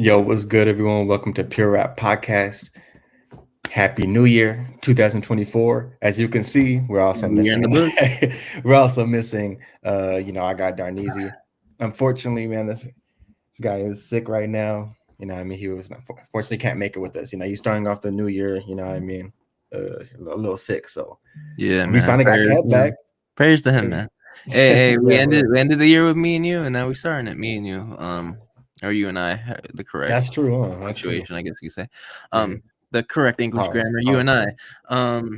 Yo, what's good, everyone? Welcome to Pure Rap Podcast. Happy New Year, 2024. As you can see, we're also New Year in the missing. book. we're also missing. I got Darneezy. Unfortunately, man, this guy is sick right now. He was unfortunately can't make it with us. He's starting off the new year. A little sick. So Yeah, we man. finally got Prayers Kev to back. him. Prayers to him, man. Hey, we Yeah, ended bro. we ended the year with me and you, and now we're starting at me and you. Or you and I, the correct That's true. Huh? That's true. punctuation, I guess you could say. Yeah. The correct English Pause. grammar, you Pause. and I. Pause.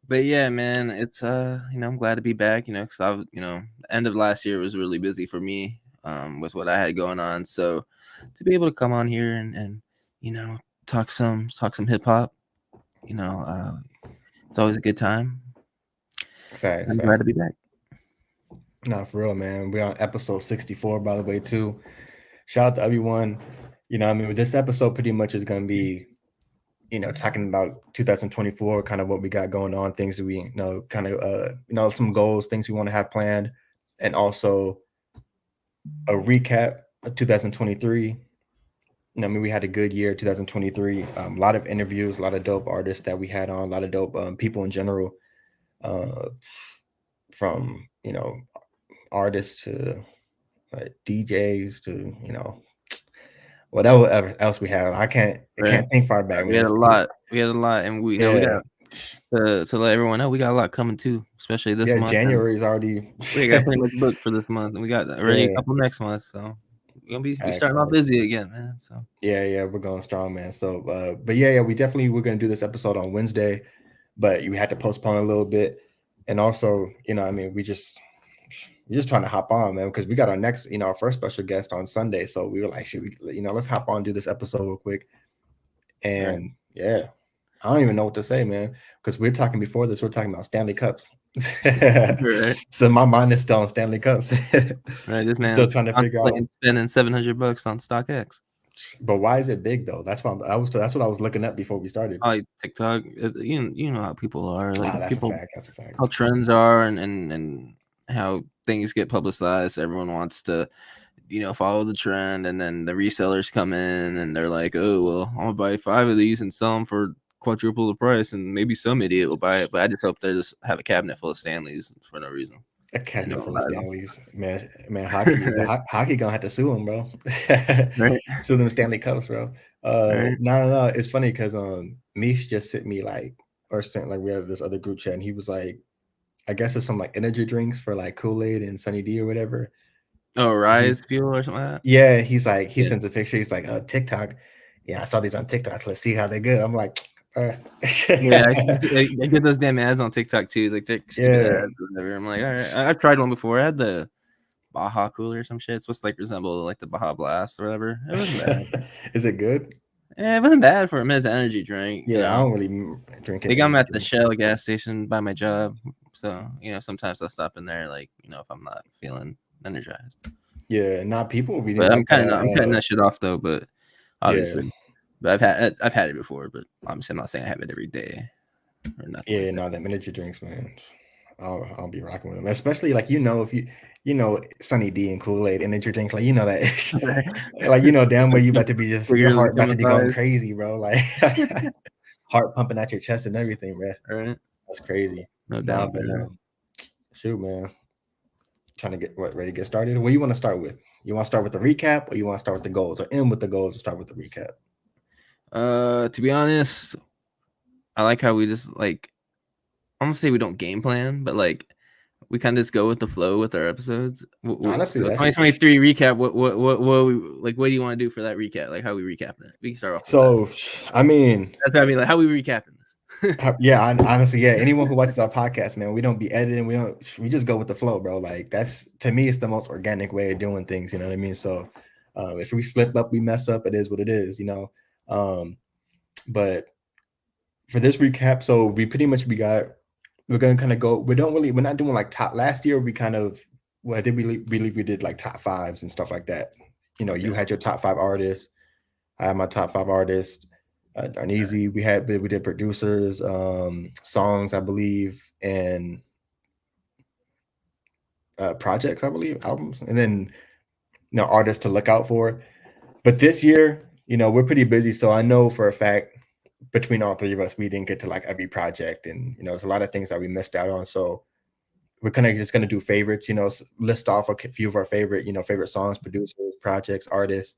But yeah, man, it's I'm glad to be back. Because the end of last year was really busy for me. With what I had going on, so to be able to come on here and you know talk some hip hop, it's always a good time. Facts. I'm glad Facts. to be back. No, for real, man. We're on episode 64, by the way, too. Shout out to everyone. This episode pretty much is going to be, talking about 2024, kind of what we got going on, things that we, kind of, some goals, things we want to have planned, and also a recap of 2023. We had a good year, 2023. A lot of interviews, a lot of dope artists that we had on, a lot of dope people in general, uh, from, artists to DJs to, whatever else we have. I Right. can't think far back, We man. had a It's too, lot. We had a lot, and we we yeah, got to let everyone know we got a lot coming too, especially this yeah. month, and January is already, we got pretty much booked for this month, and we got already a yeah. couple next months, so we Facts, starting off facts. busy again, man. So Yeah, we're going strong, man. So, but yeah, we're gonna do this episode on Wednesday, but we had to postpone a little bit, and also, we're just trying to hop on, man, because we got our next, our first special guest on Sunday. So we were like, should we, let's hop on, do this episode real quick, right, and yeah, I don't even know what to say, man, because we're talking before this, we're talking about Stanley Cups. right, So my mind is still on Stanley Cups. right. This I'm still man's trying to figure out, contemplating spending $700 on StockX. but why is it big though? That's what I was looking up before we started. Oh, TikTok. You know how people are, like Ah, that's a people, fact. That's a fact. how trends are, and how things get publicized. Everyone wants to follow the trend, and then the resellers come in and they're like, "Oh, well, I'm gonna buy 5 of these and sell them for quadruple the price, and maybe some idiot will buy it." But I just hope they just have a cabinet full of Stanleys for no reason. A And no cabinet one full of buys them. Stanleys, man. Hockey, hockey gonna have to sue him, bro. Right, Sue them Stanley Cups, bro. right. No. It's funny because Mish just sent me like, or sent like we have this other group chat, and he was like, I guess it's some like energy drinks for like Kool-Aid and Sunny D or whatever. Oh, And he, Rise Fuel or something like that. yeah, he's like, he Yeah, sends a picture. He's like, TikTok. Yeah, I saw these on TikTok. Let's see how they're good. I'm like, yeah. I get those damn ads on TikTok too, like they're stupid yeah. ads. Or whatever. I'm like, all right. I've tried one before. I had the Baja Cooler or some shit. It's supposed to like resemble like the Baja Blast or whatever. It wasn't bad. Is it good? It wasn't bad for a men's energy drink. Yeah, I don't really drink They got energy them at the drinks. Shell gas station by my job, so sometimes I'll stop in there, like if I'm not feeling energized. Yeah, not people really But like that. I'm cutting that shit off though. But Yeah, obviously, but I've had it before. But obviously, I'm not saying I have it every day or nothing like yeah, that. no, that energy drinks, man. I'll be rocking with them, especially like if Sunny D and Kool-Aid energy drinks, like that, like damn well you about to be just your Figuratively heart about to be going traumatized, crazy, bro. Like heart pumping out your chest and everything, bro. right? That's crazy. No Nah, doubt, but man. shoot, man, trying to get ready to get started. What do you want to start with? You want to start with the recap, or you want to start with the goals, or end with the goals and start with the recap? To be honest, I like how we just like. I'm gonna say we don't game plan, but like we kind of just go with the flow with our episodes. Honestly, So that's 2023 recap. What we like? What do you want to do for that recap? Like how we recapping it? We can start off with that. so. I mean, That's what I mean. Like how we recapping this? Yeah, honestly, yeah. Anyone who watches our podcast, man, we don't be editing. We just go with the flow, bro. Like that's to me, it's the most organic way of doing things. You know what I mean? So, if we slip up, we mess up. It is what it is. But for this recap, so we're gonna kind of go. We're not doing like top. Last year, we kind of well, I did believe we did like top fives and stuff like that. Okay. You had your top 5 artists. I have my top 5 artists. Darneezy, we did producers, songs, I believe, and projects, I believe, albums, and then artists to look out for. But this year, we're pretty busy. So I know for a fact between all three of us, we didn't get to like every project, and there's a lot of things that we missed out on. So we're kind of just gonna do favorites. List off a few of our favorite songs, producers, projects, artists,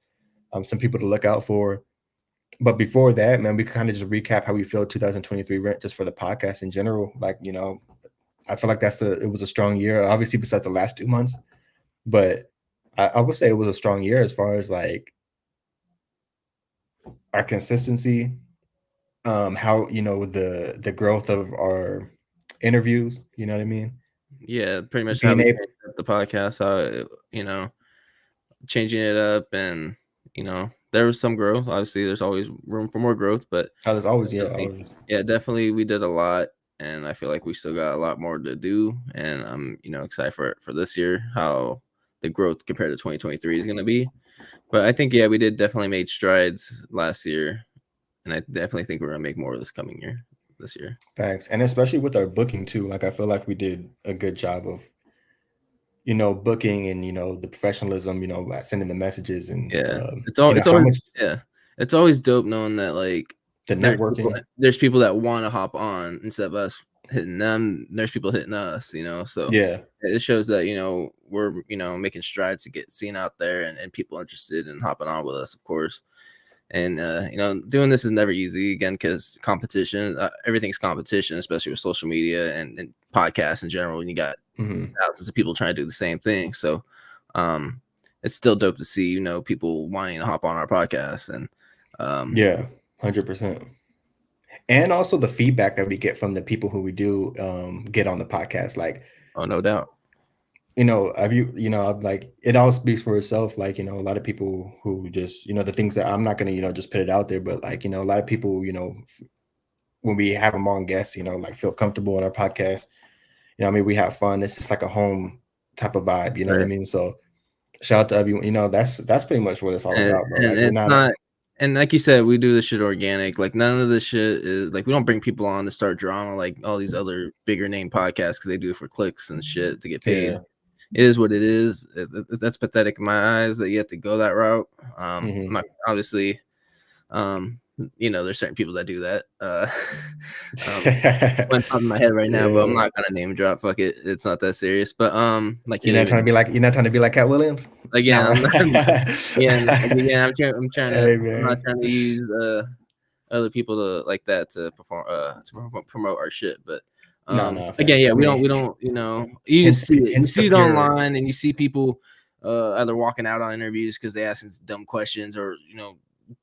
some people to look out for. But before that, man, we kind of just recap how we feel 2023 went just for the podcast in general. Like, I feel like it was a strong year, obviously besides the last 2 months, but I would say it was a strong year as far as like our consistency, how the growth of our interviews, you know what I mean? Yeah, pretty much how Being we able changed up the podcast, changing it up, and there was some growth. Obviously, there's always room for more growth, but how there's always, yeah, definitely, always. yeah, definitely we did a lot, and I feel like we still got a lot more to do, and I'm excited for this year how the growth compared to 2023 is going to be. But I think we did definitely made strides last year, and I definitely think we're gonna make more this year. Facts. And especially with our booking too. Like I feel like we did a good job of, booking and the professionalism, sending the messages and Yeah, it's how always much it's always dope knowing that like the networking. there's people that want to hop on instead of us hitting them. There's people hitting us, so Yeah. it shows that we're making strides to get seen out there and people interested in hopping on with us, of course. And doing this is never easy again because competition, everything's competition, especially with social media and podcasts in general. And you got thousands of people trying to do the same thing. So it's still dope to see, people wanting to hop on our podcast. And yeah, 100%. And also the feedback that we get from the people who we do get on the podcast. Like, oh, no doubt. like it all speaks for itself. Like, a lot of people who just, the things that I'm not going to, just put it out there, but like, a lot of people, when we have them on guests, like feel comfortable in our podcast, we have fun. It's just like a home type of vibe, you know what I mean? So shout out to everyone, that's pretty much what it's all about, bro. And Like it's not, and like you said, we do this shit organic. Like none of this shit is like we don't bring people on to start drama like all these other bigger name podcasts because they do it for clicks and shit to get paid. Yeah. It is what it is. That's pathetic in my eyes that you have to go that route. Obviously, there's certain people that do that. Went on my head right now, but I'm not gonna name drop. Fuck it, it's not that serious. But like you're not trying to be like Cat Williams. Again, I'm not, I'm trying to. I'm not trying to use other people to like that to perform to promote our shit, but. Again, we don't, you just see it. You see it online, and you see people either walking out on interviews because they asking dumb questions or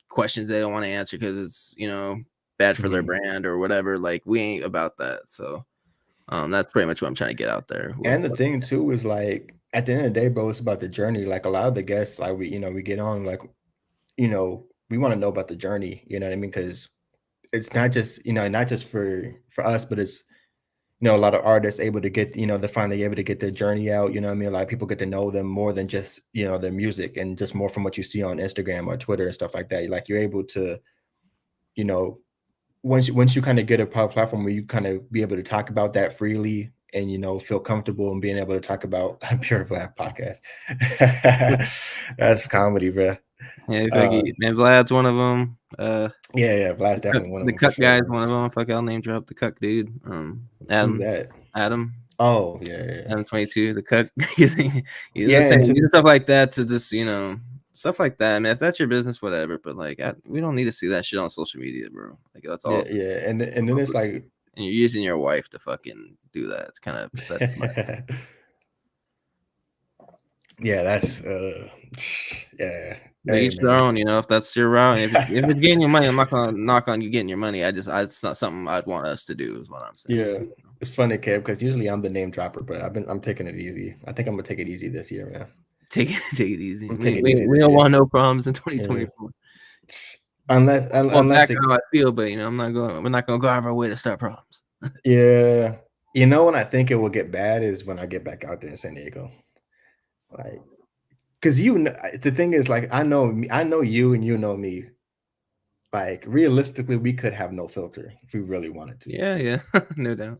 questions they don't want to answer because it's bad for their brand or whatever. Like we ain't about that. So that's pretty much what I'm trying to get out there. And the thing too is like at the end of the day, bro, it's about the journey. Like a lot of the guests, like we get on, like we want to know about the journey. You know what I mean? Because it's not just not just for us, but it's a lot of artists able to get, they're finally able to get their journey out. You know what I mean? A lot of people get to know them more than just, their music and just more from what you see on Instagram or Twitter and stuff like that. Like you're able to, once you kind of get a platform where you kind of be able to talk about that freely and, feel comfortable and being able to talk about a Pure Vlad podcast. That's comedy, bro. Yeah, man, Vlad's one of them. Yeah, Vlad's definitely one of them. The Cuck guy's one of them. Fuck, I'll name drop the Cuck dude. Adam. Who's that? Adam. Oh, yeah. Adam 22, the Cuck. Stuff like that to just stuff like that. Man, if that's your business, whatever. But like, we don't need to see that shit on social media, bro. Like that's all. Yeah, and then it's like, and you're using your wife to fucking do that. It's kind of yeah, that's yeah. Each their own, if that's your route. If it's getting your money, I'm not gonna knock on you getting your money. It's not something I'd want us to do, is what I'm saying. Yeah, it's funny, Kev, because usually I'm the name dropper, but I'm taking it easy. I think I'm gonna take it easy this year, man. Take it easy. We don't want no problems in 2024. Unless how I feel, but we're not gonna go out of our way to start problems. Yeah, when I think it will get bad is when I get back out there in San Diego, like. Because the thing is, like, I know you and you know me. like realistically, we could have no filter if we really wanted to. Yeah, no doubt.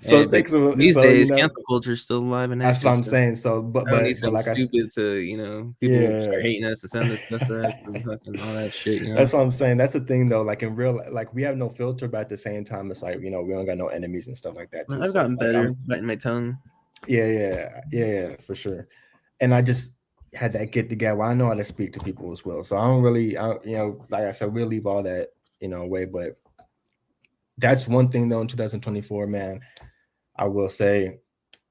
So Hey, it but takes a these so you days, know cancel culture is still alive and that's what active, I'm so saying. So I don't need but something like stupid to, people start yeah, hating us and send us stuff back and fucking all that shit, that's what I'm saying. That's the thing though. Like in real, like we have no filter, but at the same time, it's like we don't got no enemies and stuff like that too. I've So it's gotten like better I'm biting my tongue. yeah, for sure. And I just had that get together. I know how to speak to people as well. So I don't really, like I said, we'll leave all that, away. But that's one thing though in 2024, man. I will say,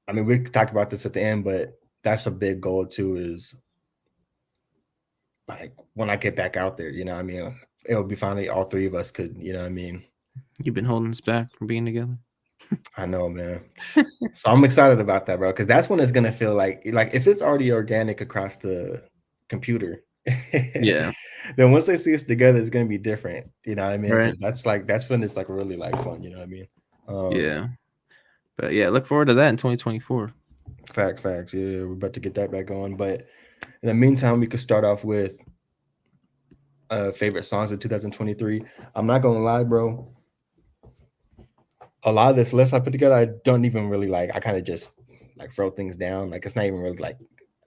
I mean, we talked about this at the end, but that's a big goal too. Is like when I get back out there, I mean, it'll be finally all three of us could, I mean. You've been holding us back from being together. I know, man. So I'm excited about that, bro, because that's when it's gonna feel like if it's already organic across the computer, Yeah, then once they see us together, it's gonna be different. You know what I mean? right. Because that's when it's like really like fun. You know what I mean? Yeah, but yeah, look forward to that in 2024. Facts. Yeah, we're about to get that back going. But in the meantime, we could start off with favorite songs of 2023. I'm not gonna lie, bro. A lot of this list I put together, I don't even really like. I kind of just like throw things down. Like it's not even really like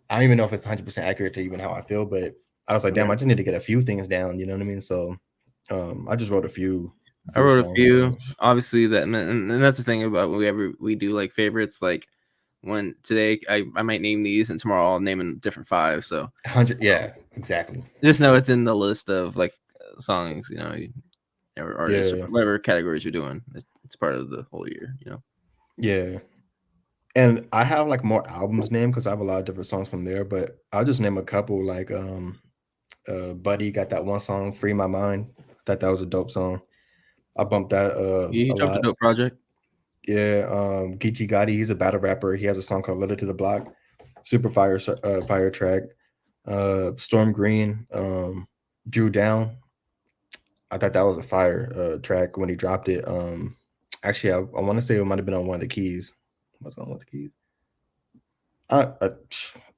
I don't even know if it's 100% accurate to even how I feel, but I was like, damn, Yeah. I just need to get a few things down. You know what I mean? So, I just wrote a few I few wrote a songs. few. Obviously, and that's the thing about whenever we do like favorites. Like when today I might name these, and tomorrow I'll name a different five. So 100, yeah, exactly. just know it's in the list of like songs, or artists, or Yeah, whatever categories you're doing. It's part of the whole year. yeah. And I have like more albums named because I have a lot of different songs from there, but I'll just name a couple. Like, Buddy got that one song, "Free My Mind." Thought that was a dope song. I bumped that He a dropped a lot. dope project. Yeah, Geechee Gotti, he's a battle rapper. He has a song called "Letter to the Block," super fire, fire track. Storm Green, Drew Down. I thought that was a fire track when he dropped it. Actually, I want to say it might have been on one of the keys. Was it on one of the keys?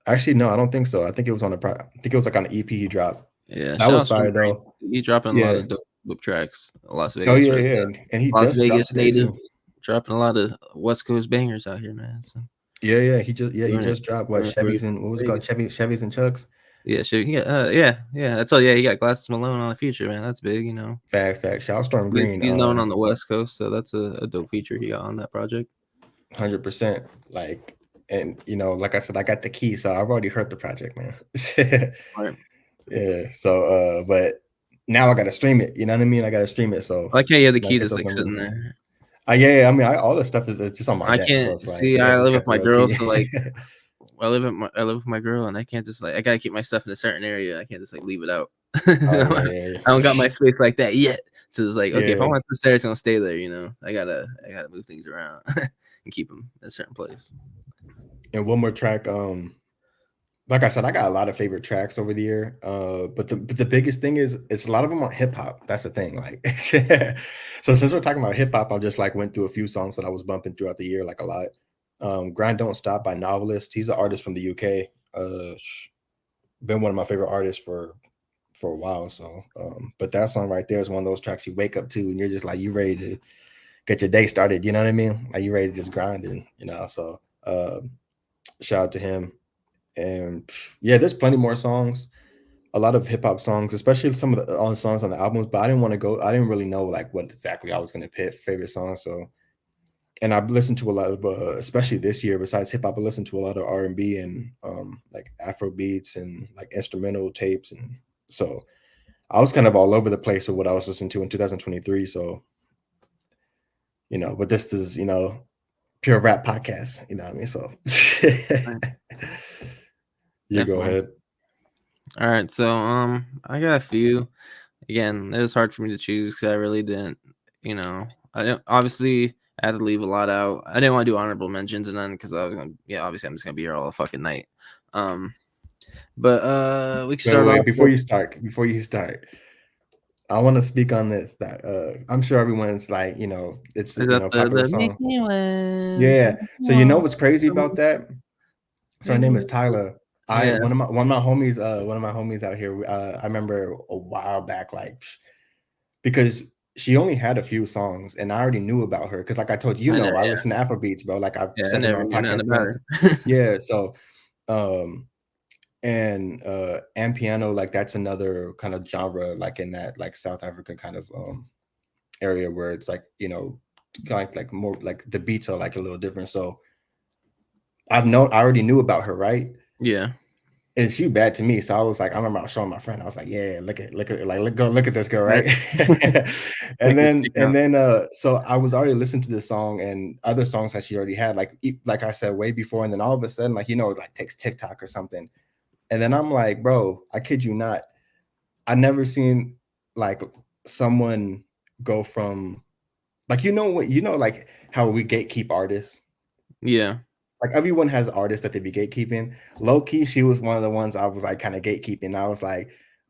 Actually, no, I don't think so. I think it was on I think it was like on the EP he dropped. Yeah, That shout was out Storm fire Green. though. He dropping a lot Yeah. of dope tracks. Las Oh Vegas, yeah, right? yeah. And he Las just dropped Vegas today native, too. dropping a lot of West Coast bangers out here, man. So Yeah. He doing it, just dropped what doing it for Chevys and what was it called? Vegas. Chevys and Chucks. Yeah, shit. Yeah. That's all. Yeah, he got Glasses Malone on the feature, man. That's big. Fact. Shout out Storm He's Green. he's known on the West Coast, so that's a dope feature he got on that project. 100%. Like, and like I said, I got the key, so I've already heard the project, man. Right. Yeah. So, but now I gotta stream it. You know what I mean? I gotta stream it. So Like, yeah, the when I key get just those like numbers. sitting there. Yeah. I mean, all this stuff is it's just on my I desk, so can't it's like, see. yeah, I I just live got with the my little girl, key. so like I live with my girl, and I can't just like I gotta keep my stuff in a certain area. I can't just like leave it out. Oh I don't got my space like that yet. So it's like, okay, if I yeah. want this there, it's gonna stay there. I gotta move things around and keep them in a certain place. And one more track. Like I said, I got a lot of favorite tracks over the year. But the biggest thing is it's a lot of them are hip hop. That's the thing. Like, so since we're talking about hip hop, I just like went through a few songs that I was bumping throughout the year, like a lot. Grind Don't Stop by Novelist. He's an artist from the UK. Been one of my favorite artists for a while. So, but that song right there is one of those tracks you wake up to and you're just like you ready to get your day started. You know what I mean? Like you ready to just grind and So, shout out to him. And yeah, there's plenty more songs, a lot of hip hop songs, especially some of the on songs on the albums. But I didn't want to go. I didn't really know like what exactly I was gonna pick favorite songs. So, and I've listened to a lot of, especially this year. Besides hip hop, I listened to a lot of R&B and like Afro beats and like instrumental tapes, and so I was kind of all over the place with what I was listening to in 2023. So, but this is pure rap podcast. You know what I mean? So, Right. you go Definitely. ahead. All right, so I got a few. Again, it was hard for me to choose because I really didn't, I didn't obviously I had to leave a lot out. I didn't want to do honorable mentions and then because I was gonna, yeah, obviously I'm just gonna be here all the fucking night. But we can start Wait, off before with you start, I want to speak on this that I'm sure everyone's like, it's is that the popular make song. me win. Yeah. So what's crazy about that? So her name is Tyla. Yeah. One of my homies out here. I remember a while back, like because she only had a few songs, and I already knew about her because, like I told you, I never, I yeah, listen to Afrobeats, bro. Like I've yeah, I said it never on knew nothing podcast about plenty. her. Yeah, so and piano, like that's another kind of genre, like in that like South African kind of area where it's like like more like the beats are like a little different. So I already knew about her, right? Yeah. And she bad to me. So I was like, I remember I was showing my friend, I was like, yeah, look at like look at this girl, Right. right? Check and this then chick out. so I was already listening to this song and other songs that she already had, like I said, way before. And then all of a sudden, like, like takes TikTok or something. And then I'm like, bro, I kid you not, I never seen like someone go from like like how we gatekeep artists. Yeah. Like everyone has artists that they be gatekeeping. Low key, she was one of the ones I was like kind of gatekeeping.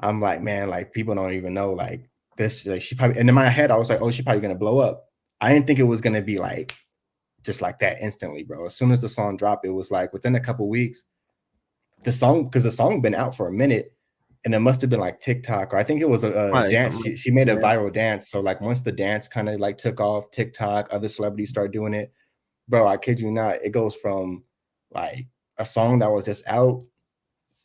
I'm like, man, like people don't even know like this. Like she probably, and in my head, I was like, oh, she probably gonna blow up. I didn't think it was gonna be like just like that instantly, bro. As soon as the song dropped, it was like within a couple weeks, because the song been out for a minute, and it must have been like TikTok, or I think it was a Probably dance. something She made a yeah. viral dance. So like once the dance kind of like took off, TikTok, other celebrities start doing it. Bro, I kid you not, it goes from like a song that was just out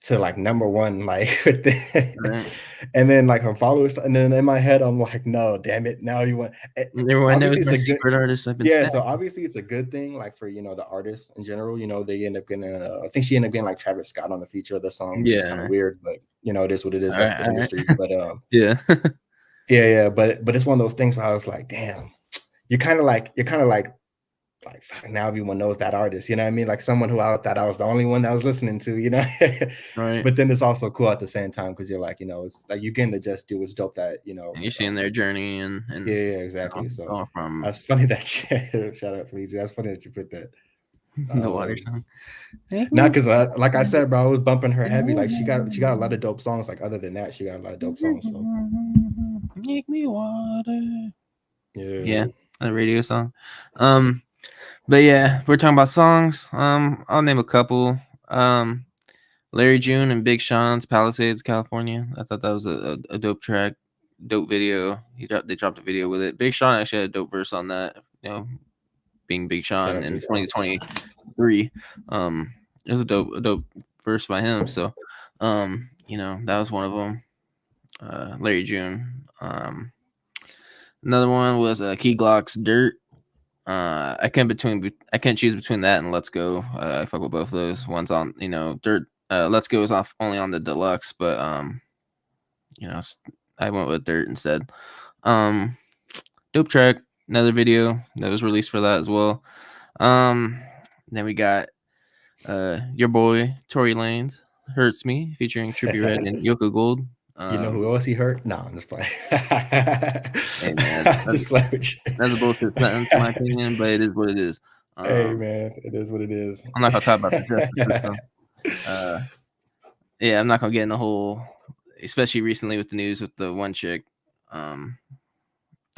to like number one, like Right. and then like her followers, and then in my head, I'm like, no, damn it, now you want Everyone knows obviously it's my a good secret artist. I've been yeah, so stacking. obviously it's a good thing, like for the artists in general, they end up getting I think she ended up getting like Travis Scott on the feature of the song, which is kind of Yeah. weird, but it is what it is. All That's right. the All right. industry. But Yeah. yeah, but it's one of those things where I was like, damn, you're kind of like fuck, now everyone knows that artist, you know what I mean? Like someone who I thought I was the only one that was listening to, Right. But then it's also cool at the same time because you're like, it's like you getting to just do what's dope that, And you're seeing their journey yeah, and yeah, exactly. So going from that's funny that shout out Felicia. That's funny that you put that. the water song. Not because like I said, bro, I was bumping her heavy. Like she got a lot of dope songs. Like other than that, she got a lot of dope songs. So Make me water. yeah. Yeah, a radio song. But yeah, we're talking about songs. I'll name a couple. Larry June and Big Sean's Palisades, California. I thought that was a dope track, dope video. They dropped a video with it. Big Sean actually had a dope verse on that. Being Big Shout Sean out in Big Sean. 2023. It was a dope verse by him. So, that was one of them. Larry June. Another one was Key Glock's Dirt. I can't choose between that and Let's Go. I fuck with both of those. One's on Dirt. Let's Go is off only on the deluxe, but I went with Dirt instead. Dope track. Another video that was released for that as well. Then we got your boy Tory Lanez, Hurts Me, featuring Trippie Redd and Yoko Gold. You know who else he hurt? No, I'm just playing. Hey man, Just playing with you. that's a bullshit sentence in my opinion, but it is what it is. Hey man, it is what it is. I'm not gonna talk about the justice system. Yeah, I'm not gonna get in the whole, especially recently with the news with the one chick. I'm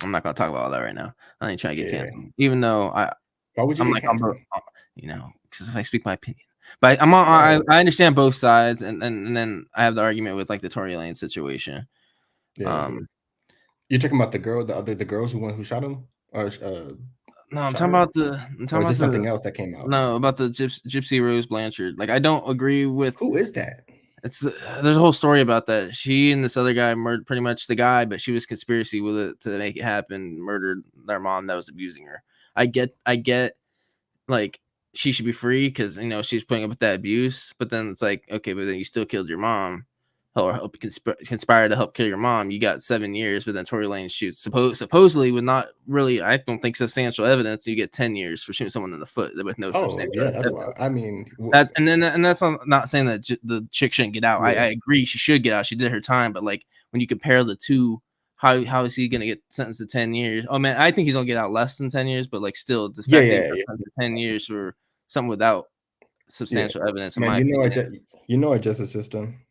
not gonna talk about all that right now. I ain't trying to get canceled, even though Why would you I'm get like canceled? because if I speak my opinion, but I'm on, I understand both sides, and then I have the argument with like the Tory Lanez situation. Yeah. You're talking about the girl, the girls who shot him, or No, I'm shot talking her? about the. I'm Or talking is about this the. something else that came out? No, about the Gypsy Rose Blanchard. Like, I don't agree with. Who is that? It's there's a whole story about that. She and this other guy murdered pretty much the guy, but she was conspiracy with it to make it happen. Murdered their mom that was abusing her. I get, like she should be free because she's putting up with that abuse. But then it's like, okay, but then you still killed your mom, or help conspire to help kill your mom. You got 7 years, but then Tory Lanez shoots supposedly with not really, I don't think, substantial evidence. You get 10 years for shooting someone in the foot with no substantial Yeah, that's evidence. why. I mean, And that's not saying that the chick shouldn't get out. yeah. I agree she should get out. She did her time, but like when you compare the two, how is he gonna get sentenced to 10 years? Oh man, I think he's gonna get out less than 10 years, but like still, the fact that he got sentenced to 10 years for something without substantial evidence, in Man, my opinion. our justice system.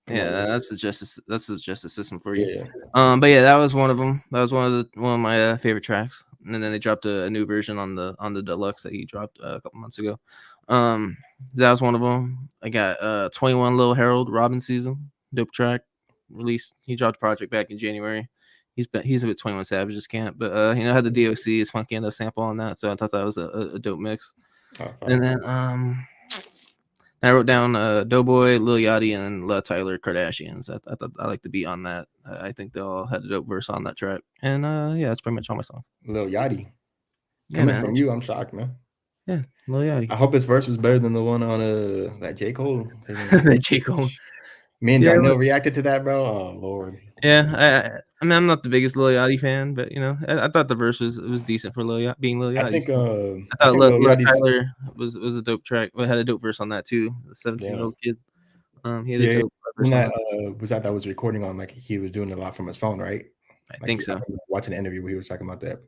Yeah, that's the justice. That's the justice system for you. Yeah. But yeah, that was one of them. That was one of my favorite tracks. and then they dropped a new version on the deluxe that he dropped a couple months ago. That was one of them. I got 21 Lil Harold Robin Season, dope track released. He dropped a project back in January. He's a bit 21 Savage's camp, but had the DOC is Funky Endo sample on that, so I thought that was a dope mix. And then I wrote down Doughboy, Lil Yachty, and La Tyler Kardashians. I thought I like the beat on that. I think they all had a dope verse on that track. And yeah, that's pretty much all my songs. Lil Yachty. Yeah, Coming man. from you, I'm shocked, man. Yeah, Lil Yachty. I hope his verse was better than the one on that J. Cole. That J. Cole. Me and Yeah, Darnell reacted to that, bro. Oh Lord. Yeah, I mean, I'm not the biggest Lil Yachty fan, but I thought the verse was decent for being Lil Yachty. I think I thought Lil Tyler was a dope track. Well, had a dope verse on that too. The 17-year-old kid. He had a dope verse on that was recording on, like, he was doing a lot from his phone, right? I think so. Watching an interview where he was talking about that.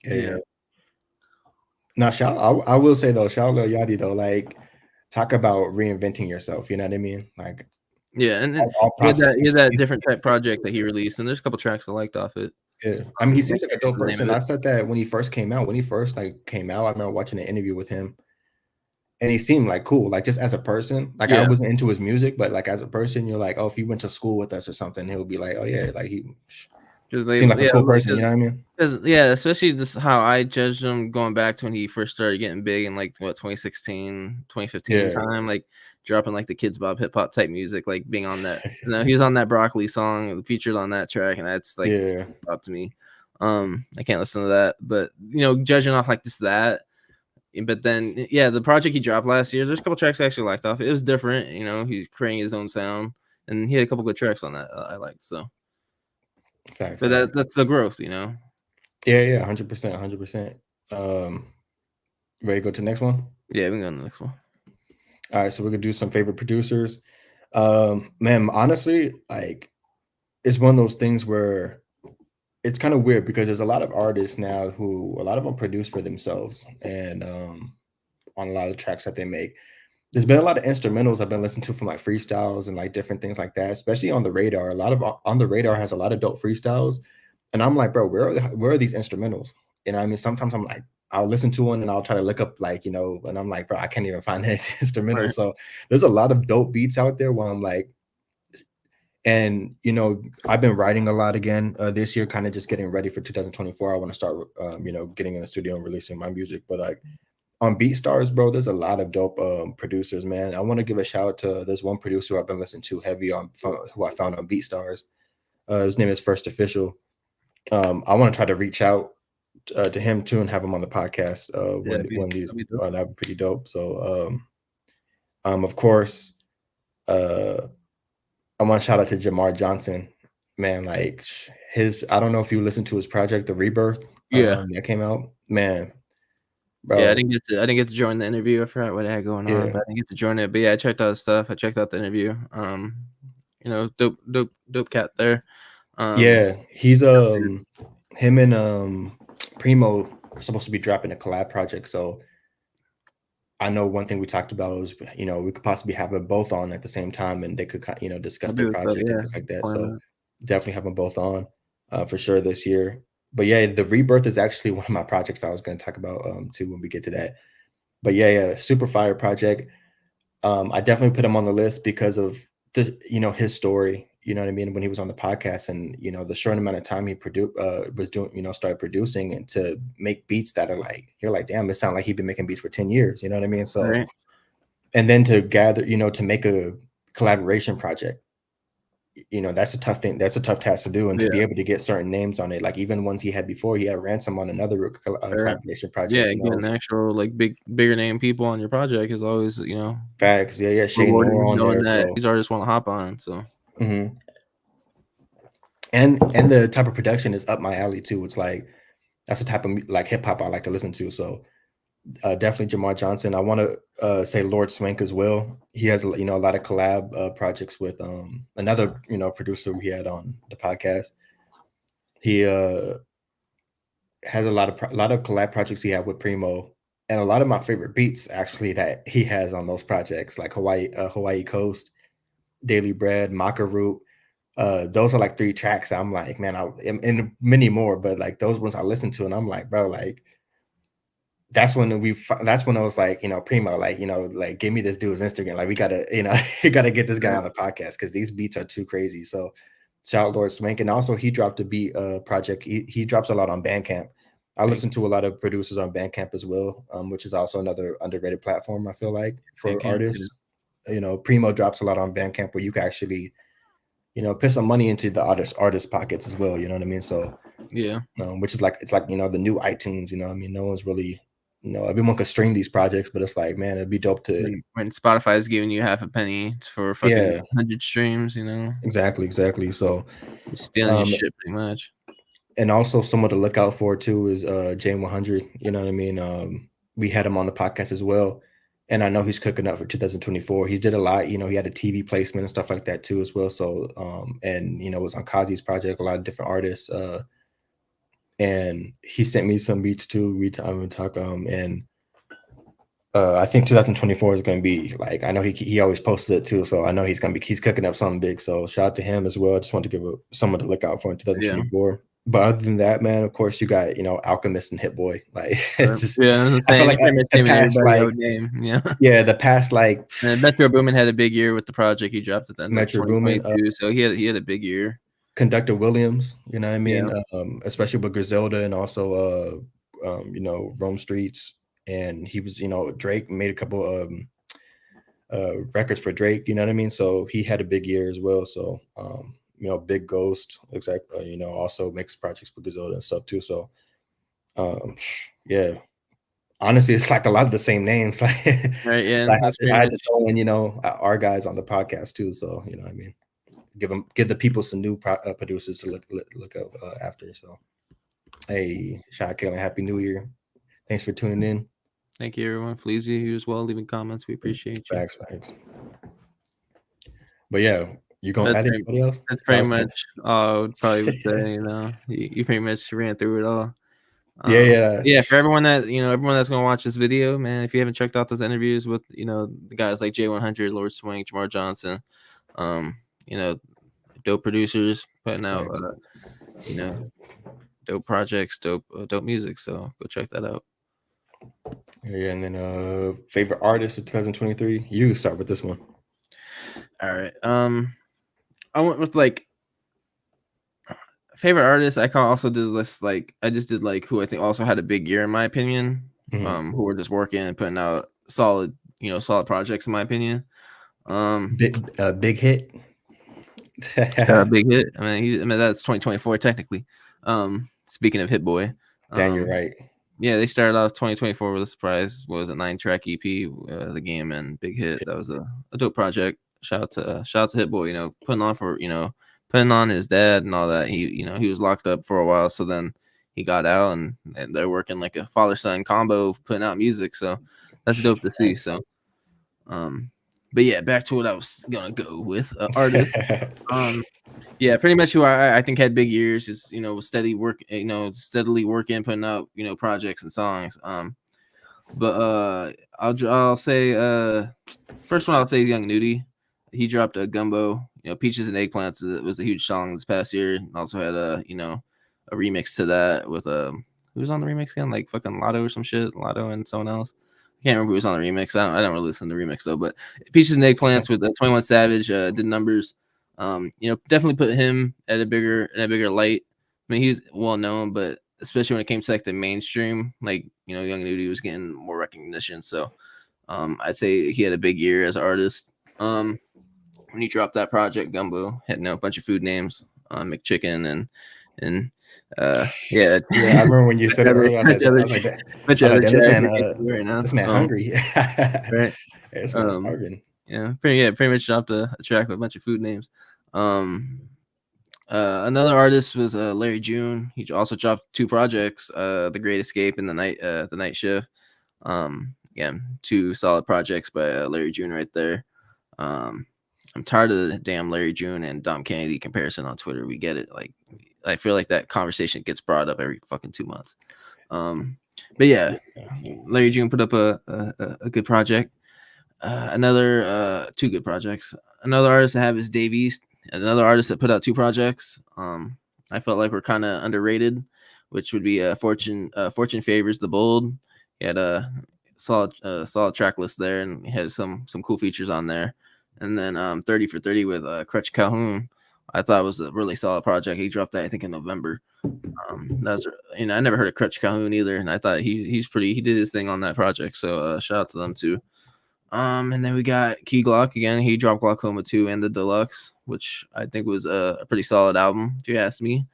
Yeah. Now, I will say though, shout out Lil Yachty though, like, talk about reinventing yourself. You know what I mean? Like, yeah, and then he had that different type project that he released, and there's a couple tracks I liked off it. Yeah, I mean, he seems like a dope person. I said that when he first came out. When he first came out, I remember watching an interview with him, and he seemed like cool, like just as a person. Like, I wasn't into his music, but like as a person, you're like, oh, if he went to school with us or something, he'll be like, oh yeah, like he seemed like a cool person. You know what I mean? Yeah, especially just how I judged him going back to when he first started getting big in like 2016, 2015 time, like dropping like the Kids Bob hip hop type music, like being on that. He was on that Broccoli song, featured on that track, and that's like up to me. I can't listen to that, but judging off like that. But then, the project he dropped last year, there's a couple tracks I actually liked off. It was different, he's creating his own sound, and he had a couple good tracks on that I liked. So, but that's the growth, Yeah, 100%. Ready to go to the next one? Yeah, we can go to the next one. All right, so we're gonna do some favorite producers. Man, honestly, like, it's one of those things where it's kind of weird because there's a lot of artists now who a lot of them produce for themselves, and on a lot of the tracks that they make. There's been a lot of instrumentals I've been listening to from like freestyles and like different things like that, especially On the Radar. A lot of On the Radar has a lot of dope freestyles, and I'm like, bro, where are these instrumentals? You know what I mean? Sometimes I'm like, I'll listen to one and I'll try to look up, like, and I'm like, bro, I can't even find this instrumental. Right. So there's a lot of dope beats out there where I'm like, and I've been writing a lot again this year, kind of just getting ready for 2024. I want to start, getting in the studio and releasing my music. But like on BeatStars, bro, there's a lot of dope producers, man. I want to give a shout out to this one producer I've been listening to heavy on, who I found on BeatStars. His name is First Official. I want to try to reach out to him too and have him on the podcast when these that'd be pretty dope. So of course, I want to shout out to Jamar Johnson, man. Like I don't know if you listened to his project, The Rebirth, that came out, man. Bro. Yeah, I didn't get to join the interview. I forgot what I had going on, but I didn't get to join it. But yeah, I checked out his stuff. I checked out the interview. Dope cat there. He's him and Primo are supposed to be dropping a collab project. So I know one thing we talked about was, we could possibly have them both on at the same time, and they could, discuss the project and things like that. So definitely have them both on for sure this year. But yeah, The Rebirth is actually one of my projects I was going to talk about too when we get to that. But yeah, super fire project. I definitely put him on the list because of the, his story. You know what I mean? When he was on the podcast, and the short amount of time he was doing, started producing, and to make beats that are like, you're like, damn, it sounds like he'd been making beats for 10 years. You know what I mean? So, and then to gather, to make a collaboration project, that's a tough thing. That's a tough task to do, and to be able to get certain names on it, like even ones he had before. He had Ransom on another collaboration project. Yeah, getting actual like bigger name people on your project is always, facts. Yeah, Shane Moore on there. So these artists want to hop on. So. Mm-hmm. And the type of production is up my alley too. It's like that's the type of like hip hop I like to listen to. So definitely Jamar Johnson. I want to say Lord Swank as well. He has a lot of collab projects with another producer we had on the podcast. He has a lot of collab projects he had with Primo, and a lot of my favorite beats actually that he has on those projects, like Hawaii Coast, Daily Bread, Maca Root. those are like 3 tracks. I'm like, man, and many more, but like those ones I listened to, and I'm like, bro, like that's when that's when I was like, Primo, like, like give me this dude's Instagram. Like we gotta, you gotta get this guy on the podcast because these beats are too crazy. So shout out Lord Swank. And also he dropped a beat project. He drops a lot on Bandcamp. I listen to a lot of producers on Bandcamp as well, which is also another underrated platform, I feel like, for artists. Primo drops a lot on Bandcamp where you can actually, put some money into the artist pockets as well. You know what I mean? So Yeah. which is like, it's like, the new iTunes, I mean, no one's really, everyone could stream these projects, but it's like, man, it'd be dope to when Spotify is giving you half a penny for fucking 100 streams, exactly. So it's stealing your shit pretty much. and also someone to look out for too is J100. You know what I mean? We had him on the podcast as well, and I know he's cooking up for 2024. He's did a lot. He had a TV placement and stuff like that too as well. So and it was on Kazi's project, a lot of different artists. And he sent me some beats too. I'm gonna talk and I think 2024 is going to be like, I know he always posts it too, so I know he's cooking up something big. So shout out to him as well. I just want to give someone to look out for in 2024. Yeah. But other than that, man, of course you got Alchemist and Hit Boy. Like it's just, I feel like the past like name. Yeah, yeah, the past like and Metro Boomin had a big year with the project he dropped at the end Metro of 2022, so he had a big year. Conductor Williams, you know what I mean? Yeah. Especially with Griselda and also Rome Streets. And he was, Drake made a couple records for Drake, you know what I mean? So he had a big year as well. So Big Ghost, exactly, also makes projects with Griselda and stuff too. So yeah. Honestly, it's like a lot of the same names. Like right, yeah. I had to throw in, our guys on the podcast too. So you know what I mean? Give the people some new producers to look up after. So hey, shout out Kellen, Happy New Year. Thanks for tuning in. Thank you, everyone. Fleazy, you as well, leaving comments. We appreciate you. Facts. But yeah, you gonna add anybody else? That's pretty much all I probably would say. You pretty much ran through it all. Yeah. For everyone that everyone that's gonna watch this video, man, if you haven't checked out those interviews with the guys like J100, Lord Swank, Jamar Johnson, dope producers putting out dope projects, dope music. So go check that out. Yeah, and then favorite artist of 2023. You start with this one. All right. I went with like favorite artist. I also did this I just did who I think also had a big year in my opinion. Who were just working and putting out solid projects in my opinion. Big hit. Big hit. I mean that's 2024 technically. Speaking of Hit Boy. Yeah, you're right. Yeah, they started off 2024 with a surprise. What was it, 9-track EP, The Game and Big Hit. That was a dope project. Shout out to Hit Boy, putting on his dad and all that. He was locked up for a while, so then he got out and they're working like a father-son combo, putting out music. So that's dope to see. So, but yeah, back to what I was gonna go with artist. Yeah, pretty much who I think had big years, just steadily working, putting out projects and songs. But I'll say first one I'll say is Young Nudy. He dropped a Gumbo, Peaches and Eggplants. It was a huge song this past year. Also had a remix to that with who was on the remix again? Like fucking Lotto or some shit. Lotto and someone else. I can't remember who was on the remix. I don't really listen to the remix though. But Peaches and Eggplants with 21 Savage did numbers. Definitely put him in a bigger light. I mean, he's well known, but especially when it came to the mainstream, Young Nudy was getting more recognition. So I'd say he had a big year as an artist. When he dropped that project, Gumbo, had a bunch of food names, McChicken and yeah. I remember when you said it earlier. This man hungry. Right. This man's starving. Yeah, pretty much dropped a track with a bunch of food names. Another artist was Larry June. He also dropped 2 projects, The Great Escape and The Night Shift. Yeah, 2 solid projects by Larry June right there. I'm tired of the damn Larry June and Dom Kennedy comparison on Twitter. We get it. I feel like that conversation gets brought up every fucking 2 months. But yeah, Larry June put up a good project. Another 2 good projects. Another artist I have is Dave East. another artist that put out 2 projects. I felt like we're kind of underrated, which would be Fortune. Fortune Favors the Bold. He had a solid track list there, and he had some cool features on there. And then 30 for 30 with Crutch Calhoun. I thought was a really solid project. He dropped that I think in November. That's I never heard of Crutch Calhoun either, and I thought he did his thing on that project. So shout out to them too. And then we got Key Glock again. He dropped Glaucoma 2 and the Deluxe, which I think was a pretty solid album, if you ask me.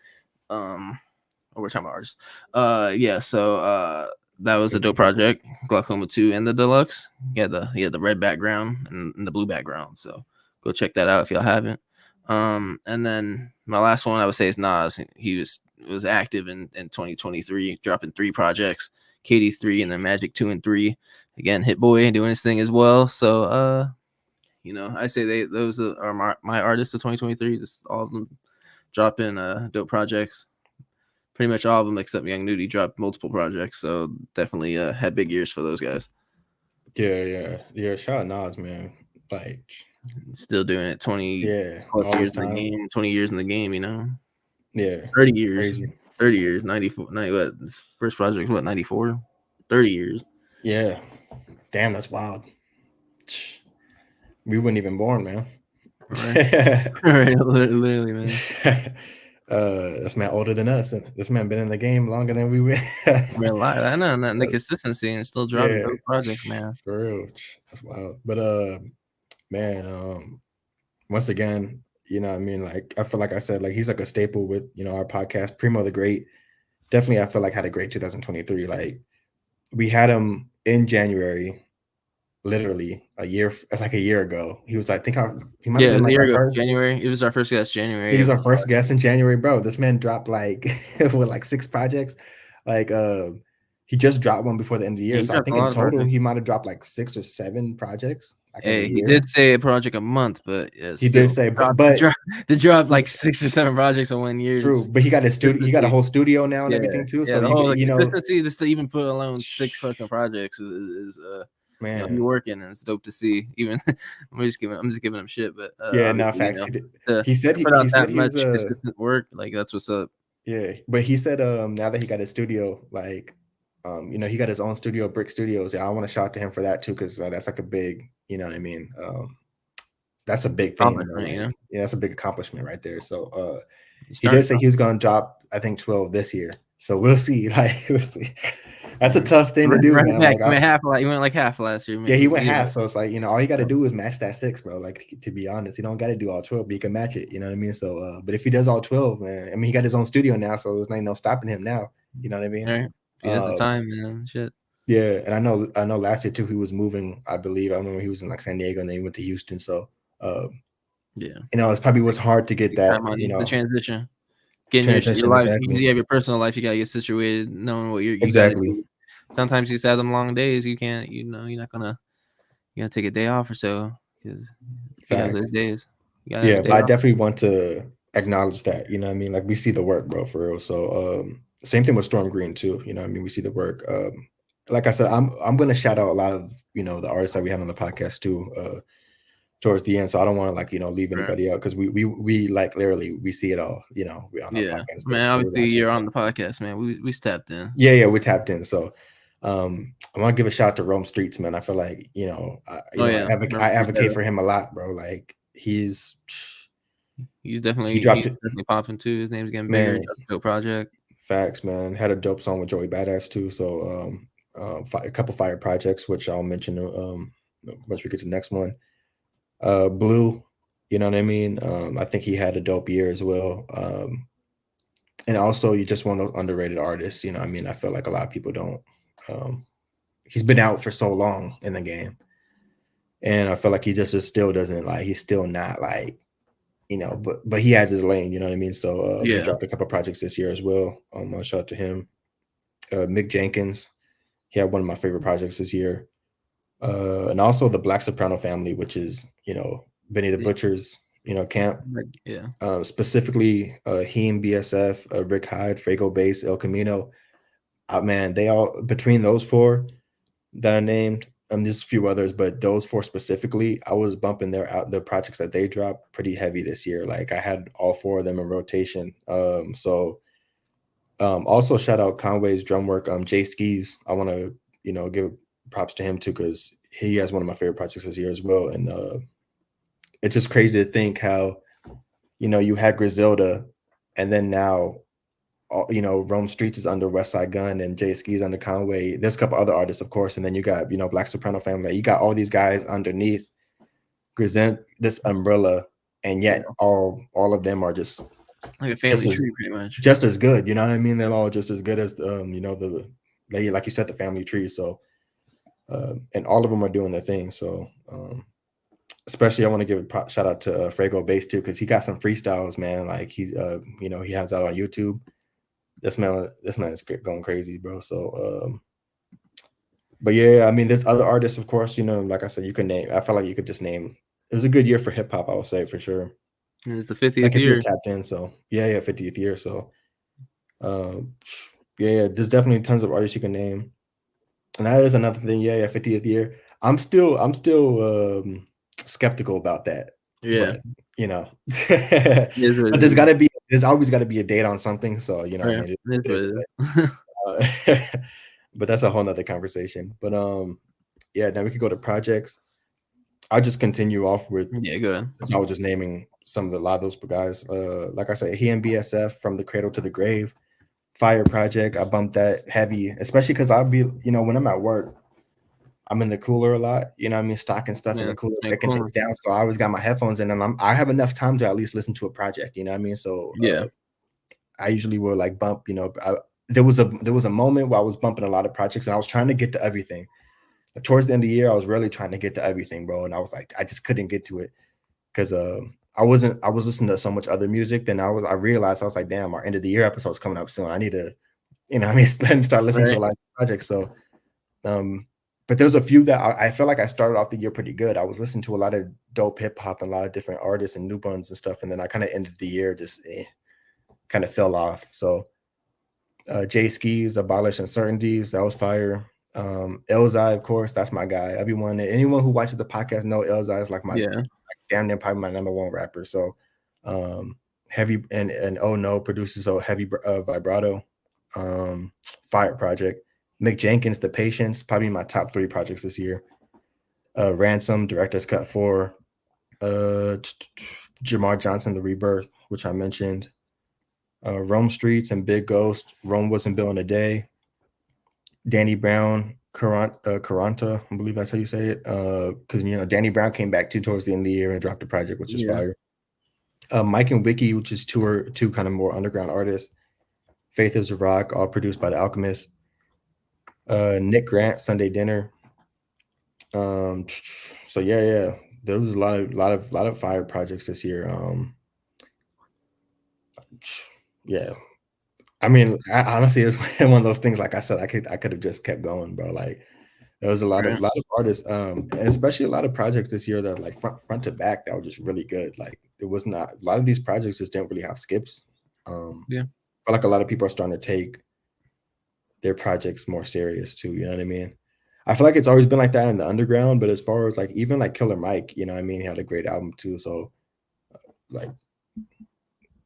We're talking about artists. Yeah, so that was a dope project, Glaucoma 2 and the Deluxe. He had the red background and the blue background. So go check that out if y'all haven't. And then my last one I would say is Nas. He was active in 2023, dropping 3 projects, KD3 and then Magic 2 and 3. Again, Hit Boy doing his thing as well. So I say those are my artists of 2023. Just all of them dropping dope projects. Pretty much all of them except Young Nudie dropped multiple projects. So definitely had big years for those guys. Yeah. Shout out Nas, man. Like still doing it 20 years in the game, 20 years in the game, Yeah. 30 years. Crazy. 30 years, 94. What? First project, what, 94? 30 years. Yeah. Damn, that's wild. We weren't even born, man. Right. Right. Literally, man. This man older than us, and this man been in the game longer than we were. Real life. I know, and the consistency and still dropping those projects, man. For real. That's wild. But man, once again, like I feel like I said, like he's like a staple with our podcast. Primo the Great, definitely I feel like had a great 2023. Like we had him in January, literally a year ago. He was, I think he might have been like our first January. It was our first guest January. He was our first guest in January, bro. This man dropped like with like 6 projects. Like he just dropped one before the end of the year. So I think in total he might have dropped like 6 or 7 projects. Hey, he did say a project a month, but he did say, but to drop like 6 or 7 projects in 1 year. True, but he got a studio. He got a whole studio now and everything too. So the whole consistency just to even put alone 6 fucking projects is man, he's working, and it's dope to see. Even I'm just giving him shit, but facts. He said he said much consistent work. Like that's what's up. Yeah, but he said now that he got his studio, like he got his own studio, Brick Studios. Yeah, I want to shout out to him for that too, because that's like a big, you know what I mean. That's a big thing, right? Yeah, that's a big accomplishment right there. So he did say he was going to drop, I think 12 this year. So we'll see. Like we'll see. That's a tough thing to do, man. Back, like, he went like half last year. Man. Yeah, he went half. So it's like all you got to do is match that 6, bro. Like to be honest, you don't got to do all 12, but you can match it. You know what I mean? So, but if he does all 12, man, I mean, he got his own studio now, so there's no stopping him now. You know what I mean? Right. He has the time, man. Shit. Yeah, and I know last year too he was moving. I believe I remember he was in like San Diego and then he went to Houston. So, it probably was hard to get that. The transition. Getting your life, exactly. You have your personal life. You gotta get situated, knowing what you're exactly. Do. Sometimes you just have them long days. You can't, you're not gonna take a day off or so because you have those days. Yeah, but I definitely want to acknowledge that. You know what I mean? Like we see the work, bro, for real. So same thing with Storm Green too. You know what I mean? We see the work. Like I said, I'm gonna shout out a lot of the artists that we had on the podcast too. Towards the end, so I don't want to leave anybody out because we like literally we see it all. We on the podcast, man. Obviously, you're on the podcast, man. We tapped in. Yeah, we tapped in. So I want to give a shout out to Rome Streets, man. I feel like I advocate for him a lot, bro. Like he's definitely popping too. His name's getting bigger. Dope project. Facts, man. Had a dope song with Joey Badass too. So a couple fire projects, which I'll mention once we get to the next one. Blue, you know what I mean? I think he had a dope year as well. And also you're just one of those underrated artists, you know what I mean? I feel like a lot of people don't. He's been out for so long in the game. And I feel like he just still doesn't he's still not but he has his lane, you know what I mean? So he dropped a couple projects this year as well. I'll shout out to him. Mick Jenkins, he had one of my favorite projects this year. And also the Black Soprano family, which is Benny the Butcher's camp. Yeah. Specifically Heem, BSF, Rick Hyde, Frago Bass, El Camino. Man, they all between those 4 that I named, There's a few others, but those four specifically, I was bumping the projects that they dropped pretty heavy this year. Like I had all four of them in rotation. Also shout out Conway's drum work. Jay Skis. I want to give props to him too because he has one of my favorite projects this year as well. And it's just crazy to think how you had Griselda, and then now Rome Streets is under West Side Gun and Jay Skis under Conway. There's a couple other artists, of course, and then you got Black Soprano Family. You got all these guys underneath this umbrella, and yet all of them are just like a family tree, pretty much, just as good. You know what I mean? They're all just as good as like you said, the family tree. So, and all of them are doing their thing. So, especially I want to give a shout out to Frago Bass too because he got some freestyles, man. Like he's he has that on YouTube. This man is going crazy, bro. So, but yeah, I mean, there's other artists, of course. Like I said, you can name. I felt like you could just name. It was a good year for hip hop, I would say for sure. It's the 50th year. Tapped in, so yeah, 50th year. So, yeah, there's definitely tons of artists you can name, and that is another thing. Yeah, 50th year. I'm still skeptical about that. Yeah, but, but there's always got to be a date on something. So but that's a whole nother conversation. But yeah, now we could go to projects. I'll just continue off with go ahead. I was just naming a lot of those guys. Like I said, he and BSF From the Cradle to the Grave, Fire Project. I bumped that heavy, especially because I'll be when I'm at work, I'm in the cooler a lot, stocking stuff in the cooler, picking things down. So I always got my headphones in, and I have enough time to at least listen to a project. So I usually will like bump. There was a moment where I was bumping a lot of projects, and I was trying to get to everything. Towards the end of the year, I was really trying to get to everything, bro, and I was like, I just couldn't get to it because I was listening to so much other music. Then I realized I was like, damn, our end of the year episode is coming up soon. I need to, start listening to a lot of projects. So, but there's a few that I feel like I started off the year pretty good. I was listening to a lot of dope hip hop and a lot of different artists and new ones and stuff. And then I kind of ended the year just kind of fell off. So Jay Skis, Abolish Uncertainties, that was fire. Elzai, of course, that's my guy. Anyone who watches the podcast know Elzai is like my damn near probably my number one rapper. So Heavy and Oh No produces so Heavy Vibrato, Fire Project. Mick Jenkins, The Patience, probably my top 3 projects this year. Ransom, Director's Cut 4. Jamar Johnson, The Rebirth, which I mentioned. Rome Streets and Big Ghost, Rome Wasn't Built in a Day. Danny Brown, Caranta, I believe that's how you say it. Because Danny Brown came back towards the end of the year and dropped a project, which is fire. Mike and Wiki, which is two kind of more underground artists. Faith is a Rock, all produced by The Alchemist. Nick Grant, Sunday Dinner. So yeah, there was a lot of fire projects this year. Yeah, I mean, honestly, it was one of those things. Like I said, I could have just kept going, bro. Like there was a lot of artists, and especially a lot of projects this year that like front to back that were just really good. Like it was not a lot of these projects just didn't really have skips. I feel like a lot of people are starting to take their projects more serious too. You know what I mean? I feel like it's always been like that in the underground, but as far as like even like Killer Mike, you know what I mean? He had a great album too. So like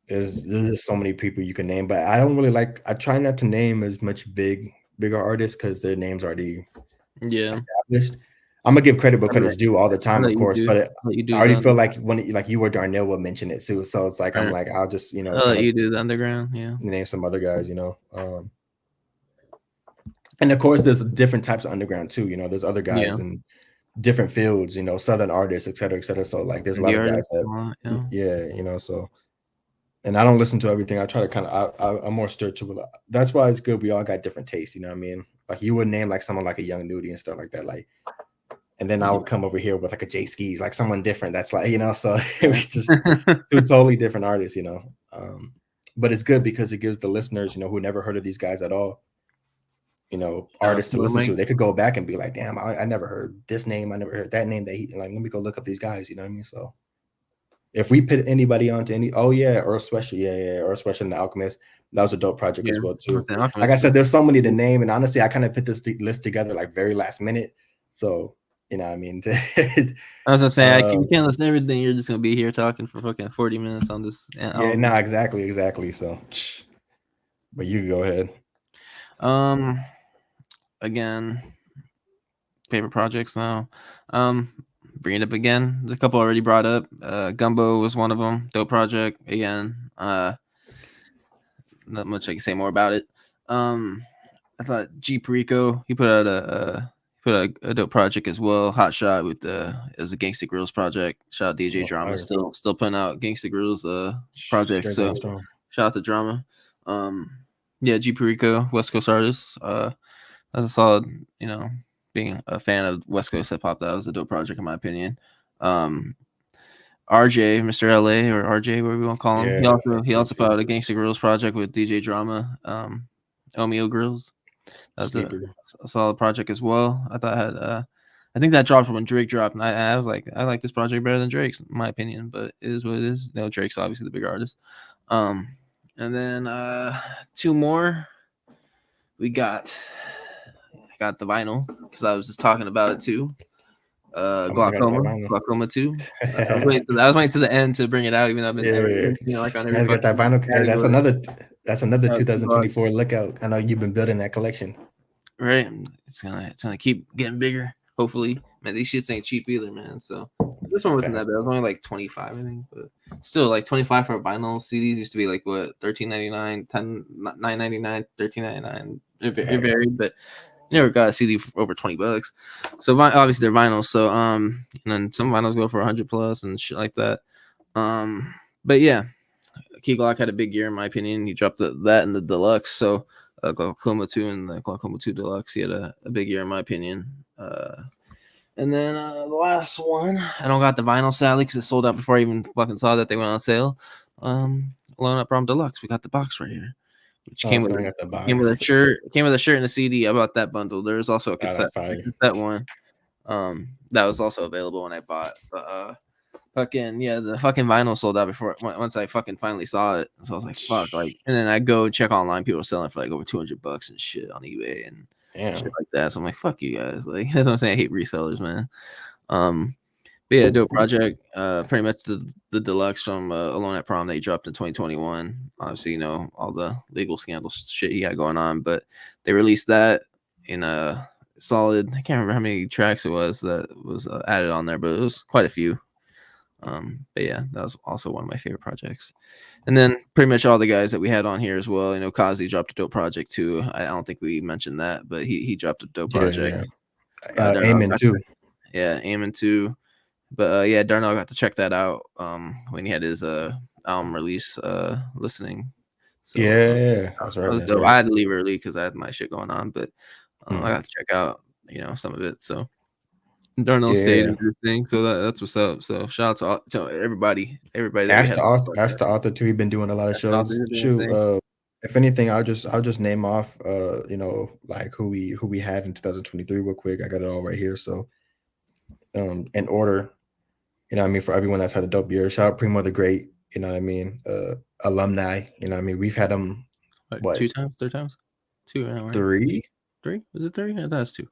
there's so many people you can name, but I don't really I try not to name as much bigger artists because their names already established. I'm gonna give credit where credit's due all the time, of course, but I already feel like when you or Darnell will mention it too. So it's like I'm like, I'll just I'll let you do the underground, name some other guys, and of course there's different types of underground too. There's other guys in different fields, Southern artists, et cetera, et cetera. So like there's a lot of guys that so. And I don't listen to everything. I try to kind of, I'm more spiritual. That's why it's good. We all got different tastes. You know what I mean? Like you would name like someone like a Young Nudie and stuff like that. Like, and then I would come over here with like a Jay Skis, like someone different. That's like, so it was just 2 totally different artists, but it's good because it gives the listeners, who never heard of these guys at all, artists to listen to. They could go back and be like, damn, I never heard this name. I never heard that name. Let me go look up these guys. You know what I mean? So. If we put anybody onto Earl Sweatshirt, Earl Sweatshirt and The Alchemist, that was a dope project as well too. Like I said, there's so many to name, and honestly, I kind of put this list together like very last minute. So, you know, what I mean, I was gonna say you um, can't listen to everything. You're just gonna be here talking for fucking 40 minutes on this. yeah, no, exactly. So, but you can go ahead. Again, favorite projects now. Bring it up again. There's a couple already brought up. Gumbo was one of them. Dope project again. Not much I can say more about it. I thought G Perico, he put out a dope project as well. Hot Shot with it was a Gangsta Grills project. Shout out DJ Oh, Drama, fire. still putting out Gangsta Grills project. Straight So going strong. shout out to Drama. Yeah, G Perico, West Coast artist. That's a solid, being a fan of West Coast hip hop, that was a dope project in my opinion. RJ, Mr. LA or RJ, whatever we want to call him. Yeah, He also put out a Gangsta Grills project with DJ Drama, Omeo Grills. That was sleeper. a solid project as well. I thought I think that dropped when Drake dropped, and I was like, I like this project better than Drake's, in my opinion, but it is what it is. No, Drake's obviously the big artist. And then two more. I got the vinyl because I was just talking about it too. Glaucoma 2. I was waiting to the end to bring it out, even though I've been like on every got that vinyl. Hey, that's another 2024 lookout. I know you've been building that collection. Right, it's gonna keep getting bigger. Hopefully, man, these shits ain't cheap either, man. So this one wasn't that bad. It was only like 25, I think, but still, like 25 for a vinyl. CDs used to be like what, $13.99, $9.99, $13.99. It varied, but you never got a CD for over $20. So obviously they're vinyls. So and then some vinyls go for 100 plus and shit like that. But yeah, Key Glock had a big year in my opinion. He dropped that in the deluxe. So Glaucoma 2 and the Glaucoma 2 deluxe. He had a big year in my opinion. And then the last one, I don't got the vinyl sadly because it sold out before I even fucking saw that they went on sale. Alone at Prom Deluxe. We got the box right here. Which came with a shirt, and a CD. I bought that bundle. There's also a cassette one. That was also available when I bought. But the fucking vinyl sold out before once I fucking finally saw it. So I was like, fuck, like, and then I go check online, people are selling it for like over $200 and shit on eBay and shit like that. So I'm like, fuck you guys. Like, that's what I'm saying. I hate resellers, man. But yeah, dope project. Pretty much the deluxe from Alone at Prom they dropped in 2021. Obviously, all the legal scandal shit he had going on, but they released that in a solid. I can't remember how many tracks it was that was added on there, but it was quite a few. But yeah, that was also one of my favorite projects. And then pretty much all the guys that we had on here as well. Kazi dropped a dope project too. I don't think we mentioned that, but he dropped a dope project. Amen too. Yeah, Amen too. But yeah, Darnell got to check that out when he had his album release listening. So, that's right. That was dope. I had to leave early because I had my shit going on, but I got to check out some of it. So Darnell stayed and everything, so that's what's up. So shout out to everybody. Ask the author too. We've been doing a lot of shows. Shoot, if anything, I'll just name off like who we had in 2023 real quick. I got it all right here. So in order, what I mean, for everyone that's had a dope year. Shout out Primo the Great, you know what I mean? Alumni, you know what I mean? We've had them what, 2 times, 3 times? 2, right? 3? 3? Was it 3? I thought it's 2.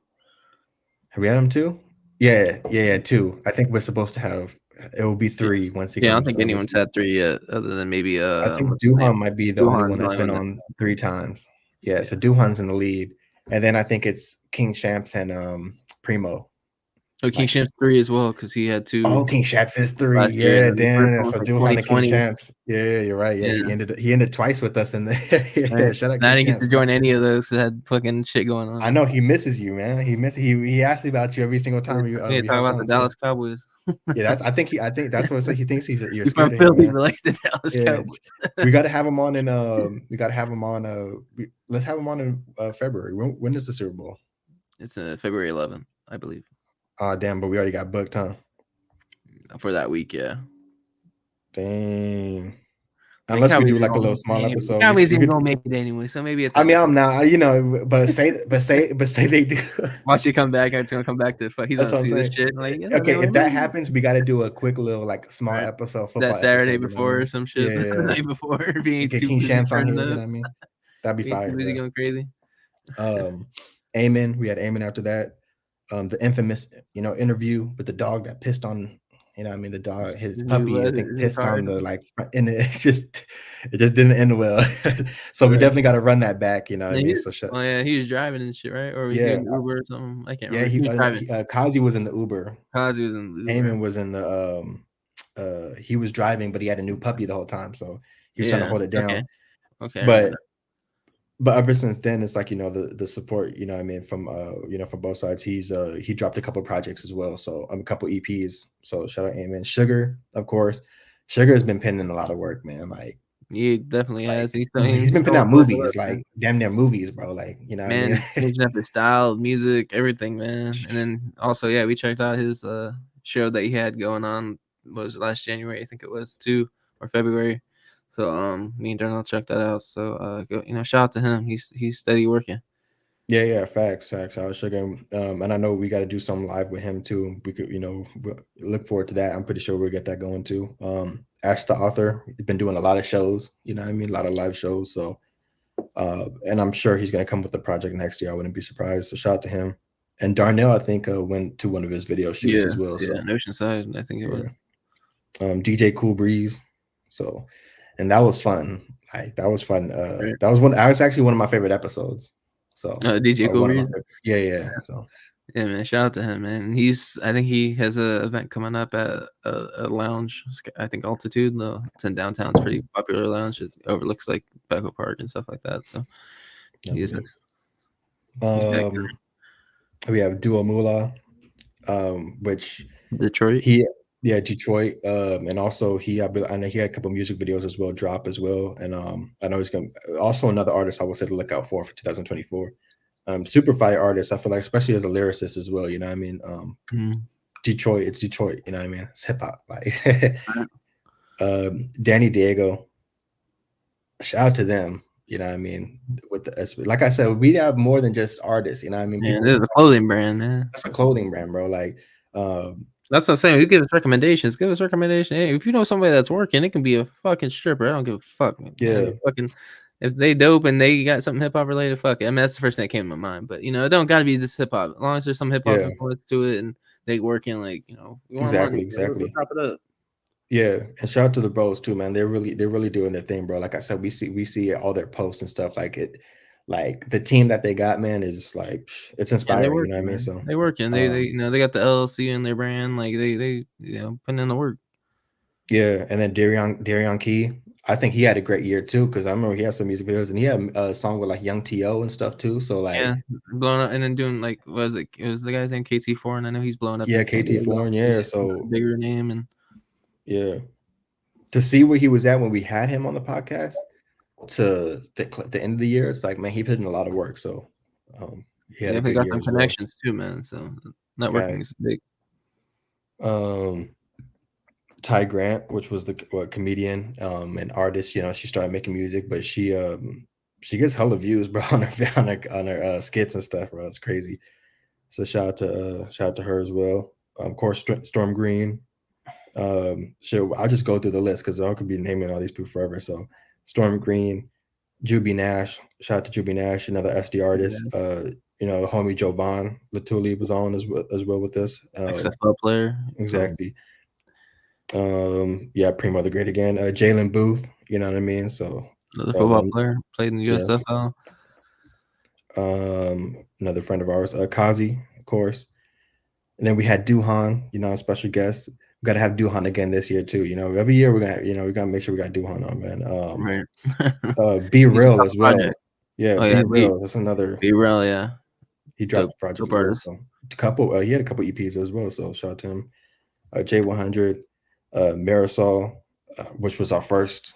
Have we had them 2? Yeah, 2. I think we're supposed to have it will be 3 once he I don't think anyone's had 3 yet, other than maybe I think Duhan might be the only one that's been on 3 times. Yeah, so Duhan's in the lead. And then I think it's King Shamps and Primo. Oh, King Shamps 3 as well, because he had 2. Oh, King Shamps is 3. Yeah, damn. So Duhan and King Shamps. Yeah, you're right. Yeah, he ended twice with us in the shout out. I didn't get to join any of those. That had fucking shit going on. I know he misses you, man. He asks about you every single time. Talk about the Dallas Cowboys. Yeah, I think that's what he thinks you're scared from Philly, like the Dallas Cowboys. We got to have him on let's have him on in February. When is the Super Bowl? It's February 11th, I believe. Oh, damn, but we already got booked, huh? For that week, yeah. Dang. Unless we do like a little small episode. Cowboys ain't gonna make it anyway, so maybe it's. I mean, I'm not, but say they do. Watch it come back. It's gonna come back to. He's gonna see this shit. Like, okay, if that happens, we got to do a quick little like small episode that Saturday before or some shit. Yeah. The night before, being get King Shamps on here. You know what I mean? That'd be fire. Busy going crazy. Amen. We had Amen after that. the infamous, interview with the dog that pissed on, I mean, the dog, his He puppy, I was think in the pissed car. on the like, and it just didn't end well. So we Right. definitely got to run that back. You know what I Yeah, mean? So oh yeah, he was driving and shit, right? Or was he yeah, in Uber or something? I can't yeah. remember. He was driving. Kazi was in the Uber. Kazi was in the Uber. Eamon was in the he was driving, but he had a new puppy the whole time, so he was trying to Yeah. hold it Okay. down. Okay, I remember But that. ever since then, it's like, the support, I mean, from from both sides. He dropped a couple projects as well, so a couple EPs. So shout out Amen. Sugar, of course. Sugar has been penning a lot of work, man. He definitely has. He's He's been still putting on out tour for movies, us, man. like damn near movies, bro. Like, you know what I mean? Man, changing up his style, music, everything, man. And then also, yeah, we checked out his show that he had going on. Was it last January? I think it was too, or February. So me and Darnell checked that out. So go, shout out to him. He's steady working. Yeah, facts. I was Sugar, and I know we got to do something live with him too. We could, look forward to that. I'm pretty sure we'll get that going too. Ash the author, he's been doing a lot of shows. You know what I mean? A lot of live shows. So, and I'm sure he's gonna come with the project next year. I wouldn't be surprised. So shout out to him. And Darnell, I think, went to one of his video shoots Yeah, as well. yeah, So in Oceanside, I think it was. yeah, DJ Cool Breeze. So, and that was fun. Like that was fun. Right. That was one. I was actually one of my favorite episodes. So, DJ or Cool one of my Breeze. favorite. Yeah. So. Yeah, man. Shout out to him, man. I think he has a event coming up at a lounge. I think Altitude. No, it's in downtown. It's pretty popular lounge. It overlooks like Beco Park and stuff like that. So he's got We have Duo Mula, which Detroit. Detroit, and also I know he had a couple music videos as well drop as well, and I know he's gonna also another artist I would say to look out for 2024. Super fire artist. I feel like, especially as a lyricist as well. You know what I mean? Detroit, it's Detroit. You know what I mean? It's hip hop. Like Danny Diego. Shout out to them. You know what I mean? Like I said, we have more than just artists. You know what I mean? Yeah, this is a clothing brand, man. That's a clothing brand, bro. Like, that's what I'm saying. You give us recommendations. Give us recommendations. Hey, if you know somebody that's working, it can be a fucking stripper. I don't give a fuck. Man. Yeah. If they dope and they got something hip hop related, fuck it. I mean, that's the first thing that came to my mind. But it don't gotta be just hip hop. As long as there's some hip hop influence to it and they working, like we want money. Exactly. We'll chop it up. Yeah, and shout out to the bros too, man. They're really doing their thing, bro. Like I said, we see all their posts and stuff. Like the team that they got, man, is like it's inspiring. Yeah, you know what I mean? So they working. They they got the LLC in their brand. Like they putting in the work. Yeah, and then Darion Key, I think he had a great year too because I remember he had some music videos and he had a song with like Young T.O. and stuff too. So like blowing up and then doing like it was the guy's name KT Foreign. I know he's blowing up. Yeah, KT Foreign. Yeah, so bigger name and yeah, to see where he was at when we had him on the podcast to the end of the year, it's like, man, he put in a lot of work. So he had a good got year some as connections too, man. So networking is big. Ty Grant, which was the comedian and artist, she started making music, but she gets hella views, bro, on her skits and stuff, bro. It's crazy. So shout out to her as well. Of course, Storm Green. So I'll just go through the list because I could be naming all these people forever. So Storm Green, Juby Nash. Shout out to Juby Nash, another SD artist. Homie Jovan Latuli was on as well with this. XFL player. Exactly. Primo the Great again. Jalen Booth, you know what I mean? So another football player, played in the USFL. Another friend of ours, Kazi, of course. And then we had Duhan, special guest. We gotta have Duhan again this year too. Every year we're gonna make sure we got Duhan on, man. Right. Be Real as well. Project. Yeah, Be Real. That's another. Be Real, yeah. He dropped a project as well. So he had a couple EPs as well. So shout out to him. J100, Marisol, which was our first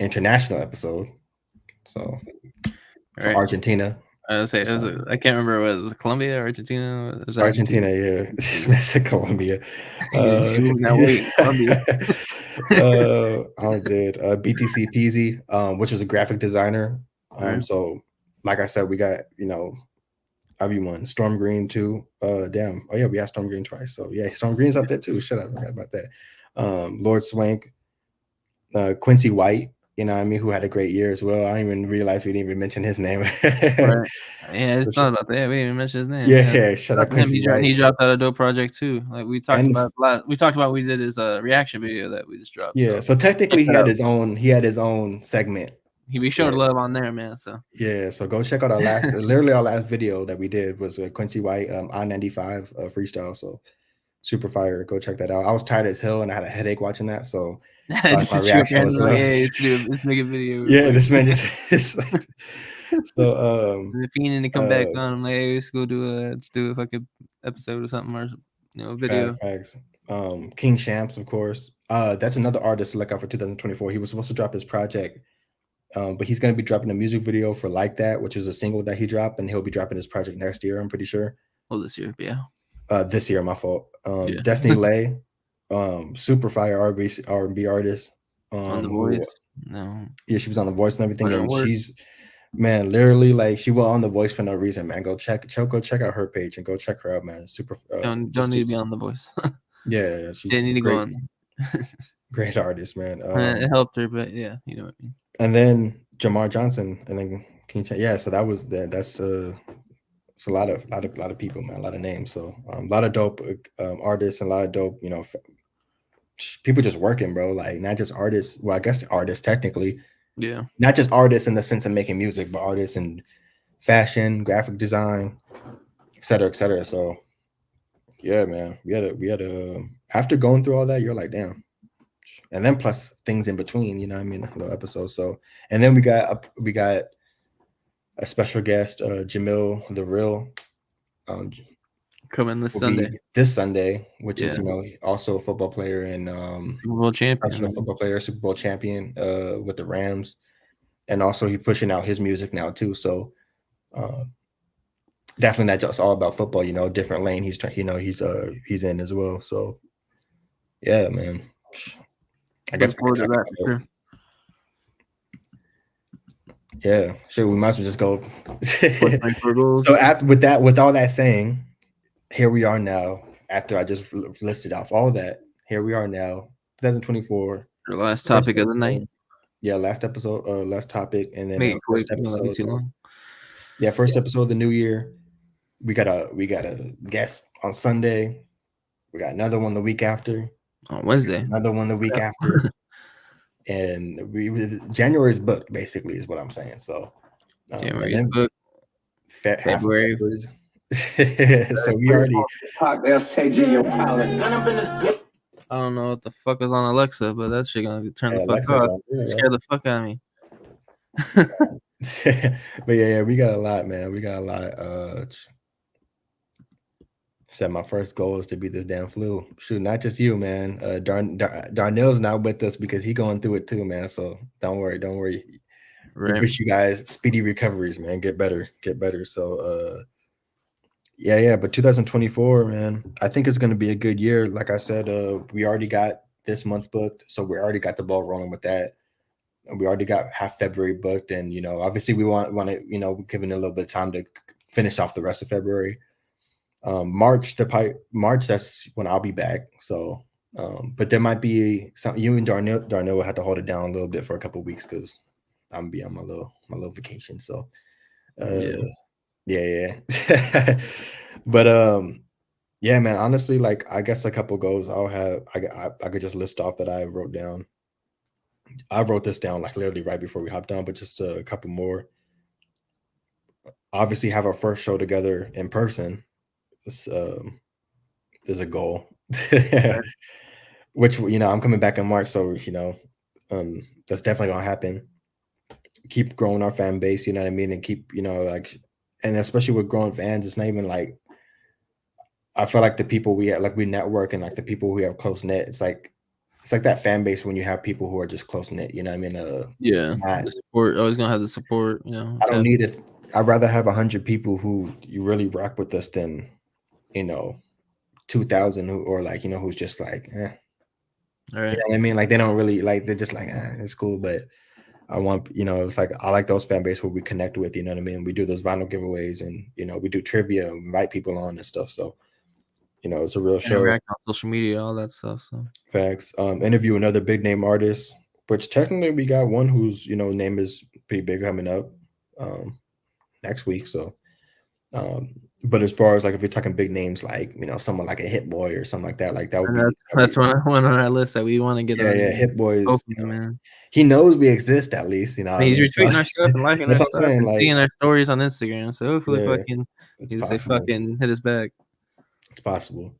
international episode. So for Argentina. I would say I can't remember what it was. Colombia or Argentina? Argentina, yeah. It's Colombia. Colombia. I did BTC Peasy, which was a graphic designer. So like I said, we got everyone. Storm Green too. Damn. Oh yeah, we had Storm Green twice. So yeah, Storm Green's up there too. Shut up, I forgot about that. Lord Swank, Quincy White. you know what I mean, who had a great year as well. I didn't even realize we didn't even mention his name. Right. Yeah, So it's not about that. We didn't even mention his name. yeah, Yeah. yeah, shout Shout out out to him. Quincy White. He dropped out a dope project too. Like we talked And about we did his reaction video that we just dropped. yeah, So so check technically that out. he had his own segment. We showed Yeah. love on there, man. So Yeah, so go check out our last literally our last video that we did was Quincy White I-95 freestyle. So super fire. Go check that out. I was tired as hell and I had a headache watching that. So just my to shoot reaction your was hands like, love. hey, let's make a video. real Yeah, quick. this man just so If you need to come back on, I'm like, hey, let's go let's do a fucking episode or something, or video. facts. King Shamps, of course. That's another artist to look out for 2024. He was supposed to drop his project, but he's gonna be dropping a music video for Like That, which is a single that he dropped, and he'll be dropping his project next year, I'm pretty sure. Oh, this year, yeah. This year, my fault. Yeah. Destiny Lay, super fire R&B artist. On The Voice. No. Yeah, she was on The Voice and everything, Put in and work. she's man, literally like she was on The Voice for no reason, man. Go check out her page and go check her out, man. Super. Don't just need to be on The Voice. yeah, she's Didn't need to great, go on. great artist, man. It helped her, but yeah, you know what I mean. And then Jamar Johnson, and then yeah. So that was that. That's it's a lot of people, man. A lot of names. So a lot of dope artists and a lot of dope, people just working, bro. Like not just artists. Well, I guess artists technically. Yeah. Not just artists in the sense of making music, but artists in fashion, graphic design, et cetera, et cetera. So yeah, man, we had a after going through all that, you're like, damn. And then plus things in between, you know what I mean, the episodes. So and then we got a special guest, Jamil the Real, coming this will Sunday. be this Sunday, which is Yeah. also a football player and Super Bowl champion. professional football player, Super Bowl champion with the Rams, and also he's pushing out his music now too. So definitely not just all about football, different lane he's he's in as well. So yeah, man. I guess Look forward to that for sure. Yeah, sure. We might as well just go. So after with all that saying, here we are now. After I just listed off all that, here we are now, 2024. Your last topic of the night. Yeah, last episode, last topic, and then Make it quick. first episode. Not be too long. Yeah, first episode of the new year. We got a guest on Sunday. We got another one the week after. On Wednesday. Another one the week after. And January is booked, basically, is what I'm saying. So January is booked. February. So we already. I don't know what the fuck is on Alexa, but that shit gonna turn the fuck Alexa off. Scare the fuck out of me. But yeah, we got a lot, man. We got a lot. Said my first goal is to beat this damn flu. Shoot, not just you, man. Darnell's not with us because he going through it too, man. So don't worry. Right. We wish you guys speedy recoveries, man. Get better. So yeah. But 2024, man, I think it's gonna be a good year. Like I said, we already got this month booked, so we already got the ball rolling with that. And we already got half February booked, and obviously we want to giving it a little bit of time to finish off the rest of February. March, that's when I'll be back. So, but there might be some. You and Darnell will have to hold it down a little bit for a couple of weeks because I'm gonna be on my little vacation. So, yeah. But yeah, man. Honestly, like I guess a couple goals I'll have. I could just list off that I wrote down. I wrote this down like literally right before we hopped on, but just a couple more. Obviously, have our first show together in person. This is a goal. Which I'm coming back in March, so that's definitely gonna happen. Keep growing our fan base, you know what I mean, and keep and especially with growing fans, it's not even like I feel like the people we network and like the people we have close knit. It's like that fan base when you have people who are just close knit. You know what I mean? The support. Always gonna have the support. I don't need it. I'd rather have 100 people who you really rock with us than 2,000 who's just like, eh. All right. You know what I mean? Like they don't really they're just like, it's cool, but I want, it's like I like those fan base where we connect with, you know what I mean? We do those vinyl giveaways and we do trivia, invite people on and stuff. So, it's a real show. Interact on social media, all that stuff. So facts. Interview another big name artist. which technically we got one whose name is pretty big coming up next week. So, but as far as like if you're talking big names like someone like a Hit Boy or something like that would And be that's one on our list that we want to get yeah, on. yeah. Hit Boys, Hopefully, man. he knows we exist at least. What I He's mean, so retweeting our stuff and liking our that's what I'm stuff saying. and Like, seeing our stories on Instagram. So hopefully, yeah, fucking, it's he'll say possible. fucking hit us back. It's possible.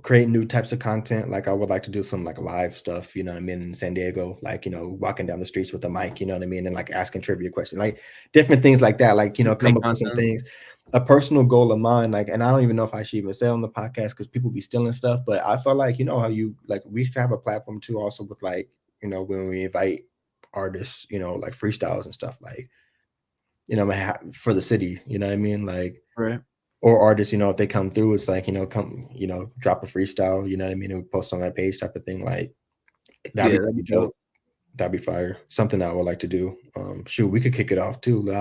Create new types of content. Like I would like to do some like live stuff, you know what I mean, in San Diego, like walking down the streets with a mic, you know what I mean, and like asking trivia questions, like different things like that, like Make come up with some content. things. A personal goal of mine, like, and I don't even know if I should even say it on the podcast because people be stealing stuff, but I felt like how you like we should have a platform too, also with like when we invite artists, like freestyles and stuff, like for the city, you know what I mean, like. Right. Or artists, if they come through, it's like, come, drop a freestyle, you know what I mean, and we post on our page type of thing. Like that'd That'd be be dope. dope. That'd be fire. Something I would like to do. Shoot, we could kick it off too.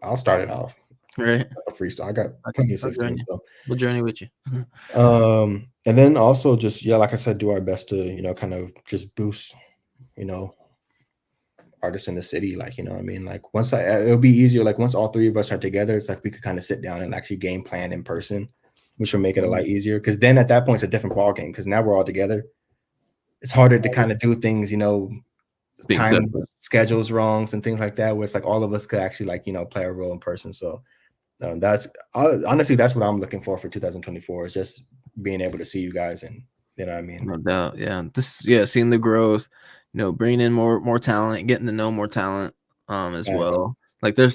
I'll start it off. Right. A freestyle. I got plenty of I'll join 16. you. So We'll journey with you. and then also just like I said, do our best to, kind of just boost, artists in the city, like what I mean, like it'll be easier, like once all three of us are together, it's like we could kind of sit down and actually game plan in person, which will make it a lot easier, because then at that point it's a different ball game, because now we're all together. It's harder to kind of do things, time schedules wrongs and things like that, where it's like all of us could actually like play a role in person. So that's honestly that's what I'm looking for 2024, is just being able to see you guys, and you know what I mean. No doubt. Yeah. Seeing the growth, bringing in more talent, getting to know more talent as well. Like I'm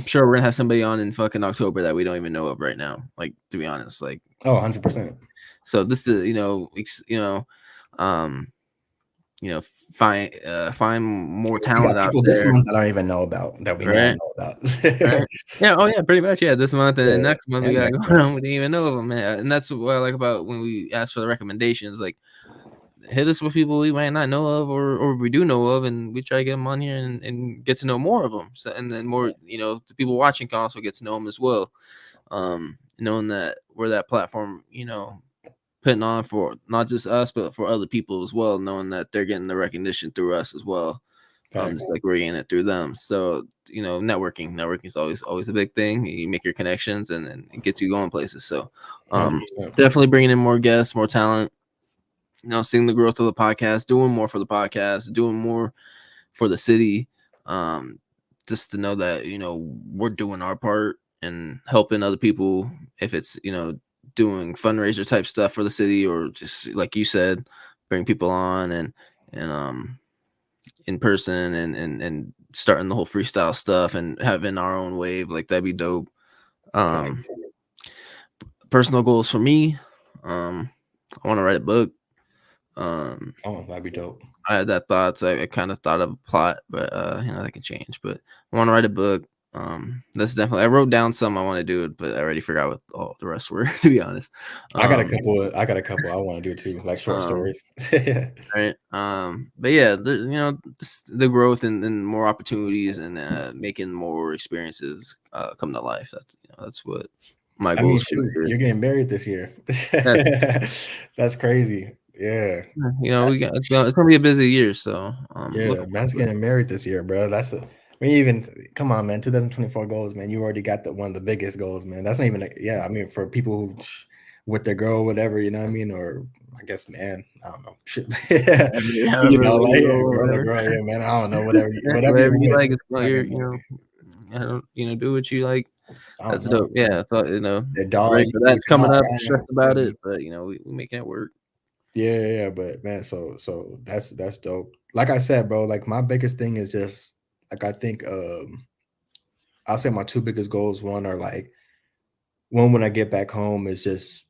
sure we're gonna have somebody on in fucking October that we don't even know of right now, like, to be honest, like 100%. So this is find more talent out there. This month I don't even know about that we now know about. Right? Yeah. Oh yeah, pretty much. Yeah, this month and next month we got going on. We didn't even know of them, man. And that's what I like about when we ask for the recommendations. Like, hit us with people we might not know of, or we do know of, and we try to get them on here and get to know more of them. So, and then more, the people watching can also get to know them as well. Knowing that we're that platform, putting on for not just us, but for other people as well, knowing that they're getting the recognition through us as well. Just like we're getting it through them. So, networking is always a big thing. You make your connections and it gets you going places. So, definitely bringing in more guests, more talent, seeing the growth of the podcast, doing more for the podcast, doing more for the city. Just to know that, we're doing our part and helping other people, if it's, doing fundraiser type stuff for the city, or just like you said, bring people on and in person and starting the whole freestyle stuff and having our own wave, like that'd be dope. Personal goals for me, I want to write a book. That'd be dope. I had that thought, so I kind of thought of a plot, but that can change. But I want to write a book. That's definitely, I wrote down some I want to do it, but I already forgot what all the rest were, to be honest. I got a couple I want to do too, like short stories. Right. But yeah, the growth and more opportunities and making more experiences come to life. That's what my goal is. You're getting married this year. That's crazy. Yeah. It's gonna be a busy year, so yeah, man's getting married this year, bro. Come on, man. 2024 goals, man. You already got one of the biggest goals, man. That's not even for people who with their girl, whatever, you know what I mean? Or I guess, man, I don't know. Shit. Girl, yeah, man. I don't know, whatever you like. Do what you like. That's dope. Yeah, I thought the dog. That's coming up. Stressed about it, but we making it work. Yeah, but man, so that's dope. Like I said, bro, like my biggest thing is just like I think I'll say my two biggest goals. One when I get back home is just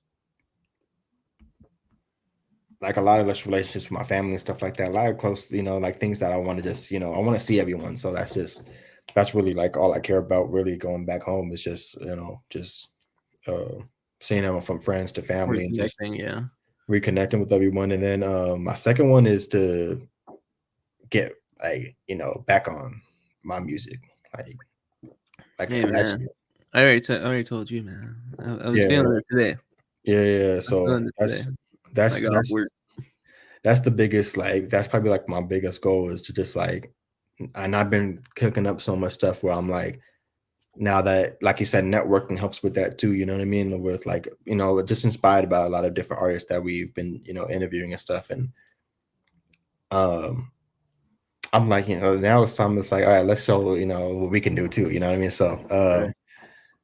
like a lot of less relationships with my family and stuff like that. A lot of close, like things that I want to just, I want to see everyone. So that's really like all I care about. Really going back home is just seeing everyone from friends to family and just reconnecting with everyone. And then my second one is to get back on my music. Hey, man. I already told you, man. I was feeling it today. Yeah. So that's that's the biggest, like, that's probably like my biggest goal is to just like, and I've been cooking up so much stuff where I'm like, now that, like you said, networking helps with that too. You know what I mean? With like, just inspired by a lot of different artists that we've been, interviewing and stuff. And um, I'm like, now it's time. It's like, all right, let's show, what we can do too. You know what I mean? So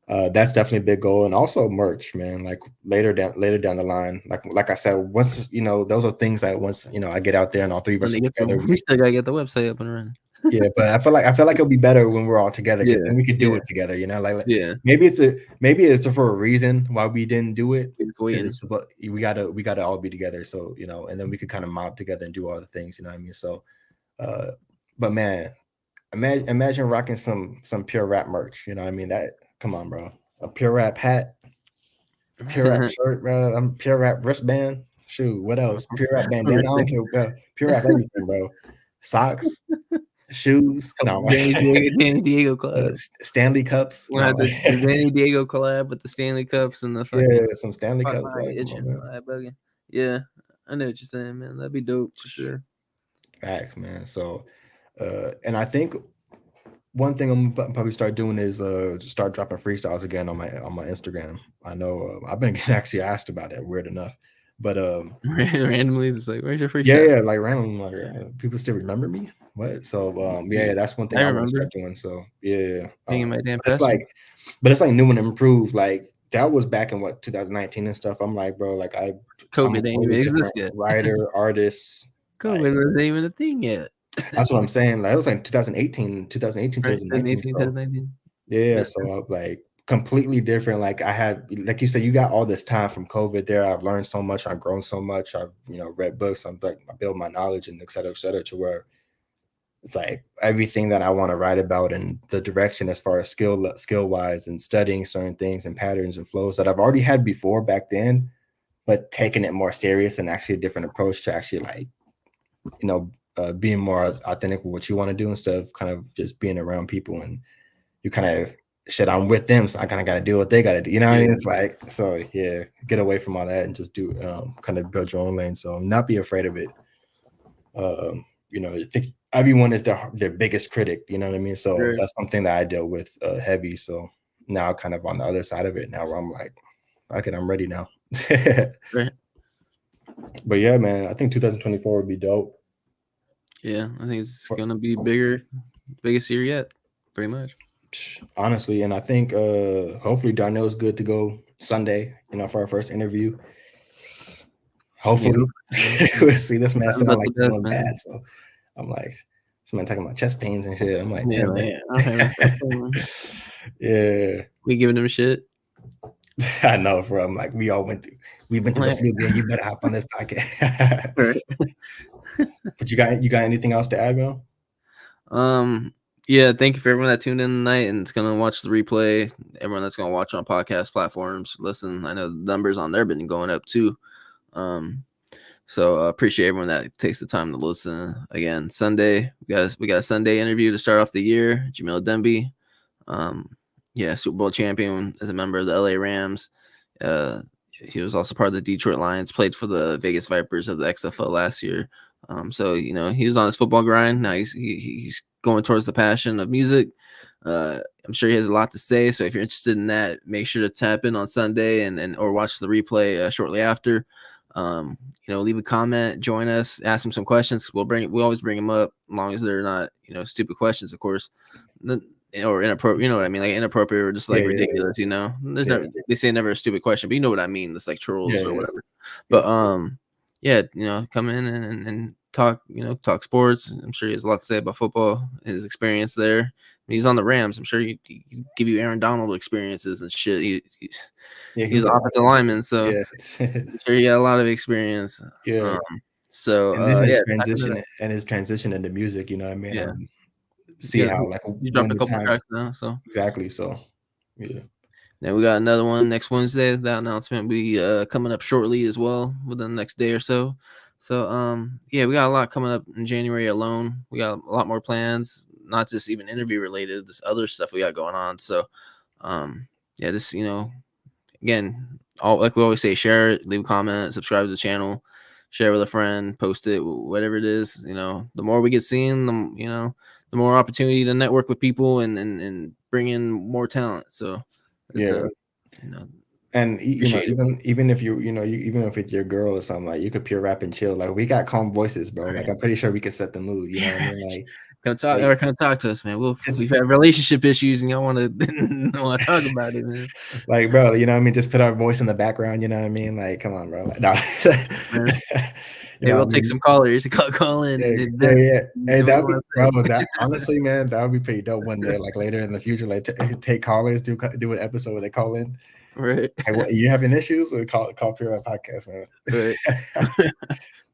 Right. that's definitely a big goal, and also merch, man. Like later down the line, like I said, once those are things that once I get out there and all three of When us they are get together, we still gotta get the website up and running. yeah. But I feel like it'll be better when we're all together because Yeah, then we could do yeah, it together. Like yeah. maybe it's for a reason why we didn't do it. Just Because waiting. it's about, we gotta all be together. So and then we could kind of mob together and do all the things. You know what I mean? So, uh, but man, imagine rocking some pure rap merch. You know what I mean? That come on, bro. A pure rap hat, a pure rap shirt, bro. I'm pure rap wristband. Shoot, what else? Pure rap bandana. I don't care, bro. Pure rap everything, bro. Socks, shoes. No, Danny Diego collab. Stanley cups. We'll No, have the Danny Diego collab with the Stanley Cups and the fucking yeah, some Stanley fuck cups, my bro. Come on, itching. man. Bugging. Yeah, I know what you're saying, man. That'd be dope for sure. Facts, man. So, and I think one thing I'm probably start doing is just start dropping freestyles again on my Instagram. I know I've been getting actually asked about it, weird enough, but Randomly, it's like, where's your freestyle? yeah, like random, like people still remember me. What? So yeah, that's one thing I I want to remember start doing. So yeah, being in my damn but it's pastor. like, new and improved. Like that was back in what 2019 and stuff. I'm like, bro, like I'm COVID a ain't even totally exist different yet. writer, artist. Like COVID wasn't even a thing yet. that's what I'm saying. Like it was like 2018, Right, 2019. 2018, So 2019. yeah, Yeah. so like completely different. Like I had, like you said, you got all this time from COVID there. I've learned so much. I've grown so much. I've read books. I'm like I build my knowledge and et cetera, to where it's like everything that I want to write about and the direction as far as skill wise and studying certain things and patterns and flows that I've already had before back then, but taking it more serious and actually a different approach to actually like being more authentic with what you want to do instead of kind of just being around people and you kind of shit, I'm with them, so I kind of got to do what they got to do. You know what I mean? It's like, so yeah, get away from all that and just do kind of build your own lane. So not be afraid of it. I think everyone is their biggest critic. You know what I mean? So Right. that's something that I deal with heavy. So now kind of on the other side of it now, where I'm like, okay, I'm ready now. Right. But yeah, man, I think 2024 would be dope. Yeah, I think it's gonna be bigger, biggest year yet, pretty much. Honestly, and I think hopefully Darnell's good to go Sunday, for our first interview. Hopefully. We'll see. This man sound like he's doing bad. So I'm like, this man talking about chest pains and shit. I'm like, Yeah, damn, man. Yeah. We giving him shit. I know, bro. I'm like, we've been to the flu game. You better hop on this podcast. Right. But you got anything else to add, bro? Yeah, thank you for everyone that tuned in tonight and it's gonna watch the replay. Everyone that's gonna watch on podcast platforms, listen. I know the numbers on there been going up too. So appreciate everyone that takes the time to listen. Again, Sunday we got a Sunday interview to start off the year. Jamil Demby, Super Bowl champion as a member of the LA Rams. He was also part of the Detroit Lions. Played for the Vegas Vipers of the XFL last year. So he was on his football grind. Now he's going towards the passion of music. I'm sure he has a lot to say. So if you're interested in that, make sure to tap in on Sunday or watch the replay shortly after. Leave a comment, join us, ask him some questions. We always bring them up, as long as they're not stupid questions, of course, or inappropriate. You know what I mean, like inappropriate or just like ridiculous. Yeah. Never, they say never a stupid question, but you know what I mean. It's like trolls or whatever. Yeah. But come in and talk. Talk sports. I'm sure he has a lot to say about football, his experience there. He's on the Rams. I'm sure he give you Aaron Donald experiences and shit. He's an offensive lineman, so I'm sure he got a lot of experience. Yeah. So and then his transition into music, you know what I mean? Yeah. See how like you dropped a couple tracks now, so exactly. So yeah. Now we got another one next Wednesday. That announcement will be coming up shortly as well, within the next day or so. So we got a lot coming up in January alone. We got a lot more plans, not just even interview related, this other stuff we got going on. So this again, all like we always say, share it, leave a comment, subscribe to the channel. share with a friend, post it, whatever it is. The more we get seen, the more opportunity to network with people and bring in more talent. So it's Yeah. you know, And appreciate it. even if even if it's your girl or something, like you could pure rap and chill. Like we got calm voices, bro. Like I'm pretty sure we could set the mood. You know what I mean? Come talk to us, man. Just We've had relationship issues, and y'all want to want to talk about it, man. like, bro, you know what I mean? Just put our voice in the background. You know what I mean? Like, come on, bro. Like, no. Man. You Hey, know what we'll I take mean? some callers. Call in Yeah, and yeah, vent. yeah. Hey, Do what you that'd be, want to bro. say. That honestly, man, that would be pretty dope one day. Like later in the future, like take callers, do an episode where they call in. Right. Hey, what, you having issues? Or call Pure Rap Podcast, man. Right.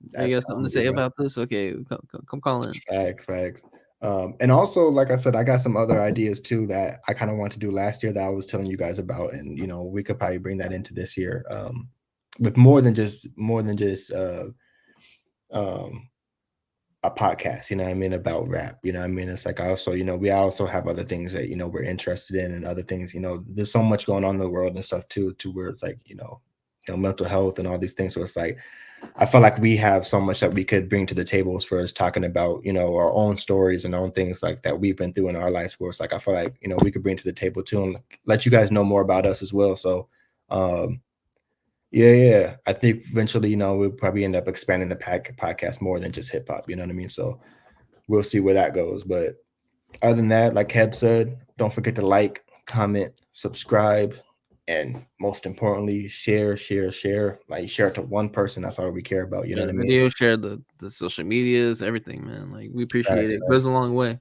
You That's got something to comedy, say bro. about this? Okay, come call in. Facts. And also, like I said, I got some other ideas too that I kind of want to do last year that I was telling you guys about, and we could probably bring that into this year, with more than just um, a podcast. You know what I mean, about rap. You know what I mean. It's like also, we also have other things that we're interested in, and other things. There's so much going on in the world and stuff too, to where it's like mental health and all these things. So it's like I feel like we have so much that we could bring to the table as far as talking about, our own stories and our own things like that we've been through in our lives. Where it's like I feel like we could bring to the table too and let you guys know more about us as well. So, um, yeah. I think eventually, we'll probably end up expanding the podcast more than just hip hop. You know what I mean? So we'll see where that goes. But other than that, like Keb said, don't forget to like, comment, subscribe, and most importantly, share. Like share it to one person. That's all we care about. You know Share what the I mean? video, share the social medias, everything, man. Like we appreciate Facts, it. It goes facts. a long way.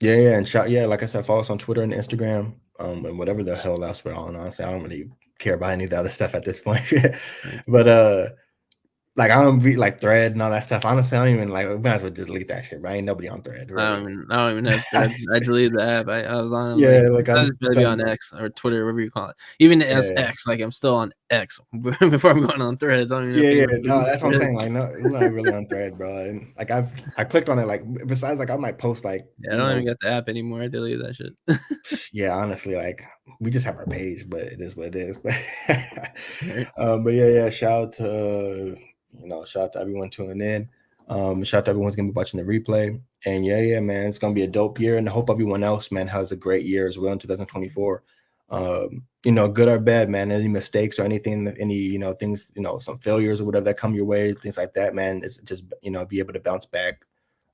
Yeah, and like I said, follow us on Twitter and Instagram, and whatever the hell else we're on. Honestly, I don't really care about any of the other stuff at this point. Right. But like I don't be like Thread and all that stuff. Honestly, I don't even like. We might as well just delete that shit. Bro. Ain't nobody on Thread really. I don't even have Threads. I deleted the app. I was on like Yeah, like I I'm was gonna be done. on X or Twitter, whatever you call it. Even as Yeah. X, like I'm still on X before I'm going on Threads. I don't even know Yeah, if yeah. anyone No, uses that's what I'm Threads. saying. Like, no, we're not really on Thread, bro. And like I clicked on it. Like besides, like I might post like Yeah, I don't even got the app anymore. I deleted that shit. yeah, honestly, like we just have our page, but it is what it is. But Right. but yeah. Shout out to everyone tuning in. Shout out to everyone's gonna be watching the replay. And yeah, man, it's gonna be a dope year, and I hope everyone else, man, has a great year as well in 2024. Good or bad, man. Any mistakes or anything, any things, some failures or whatever that come your way, things like that, man. It's just be able to bounce back.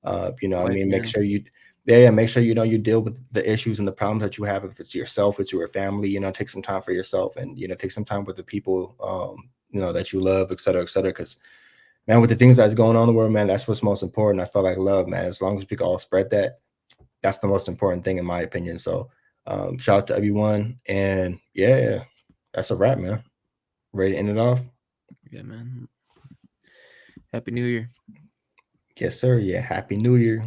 I Life, mean, make man. sure you yeah, make sure you deal with the issues and the problems that you have. If it's yourself, it's your family, take some time for yourself and take some time with the people that you love, et cetera, et cetera. Because man, with the things that's going on in the world, man, that's what's most important. I feel like love, man. As long as we can all spread that, that's the most important thing in my opinion. So shout out to everyone. And yeah, that's a wrap, man. Ready to end it off? Yeah, man. Happy New Year. Yes, sir. Yeah, happy new year.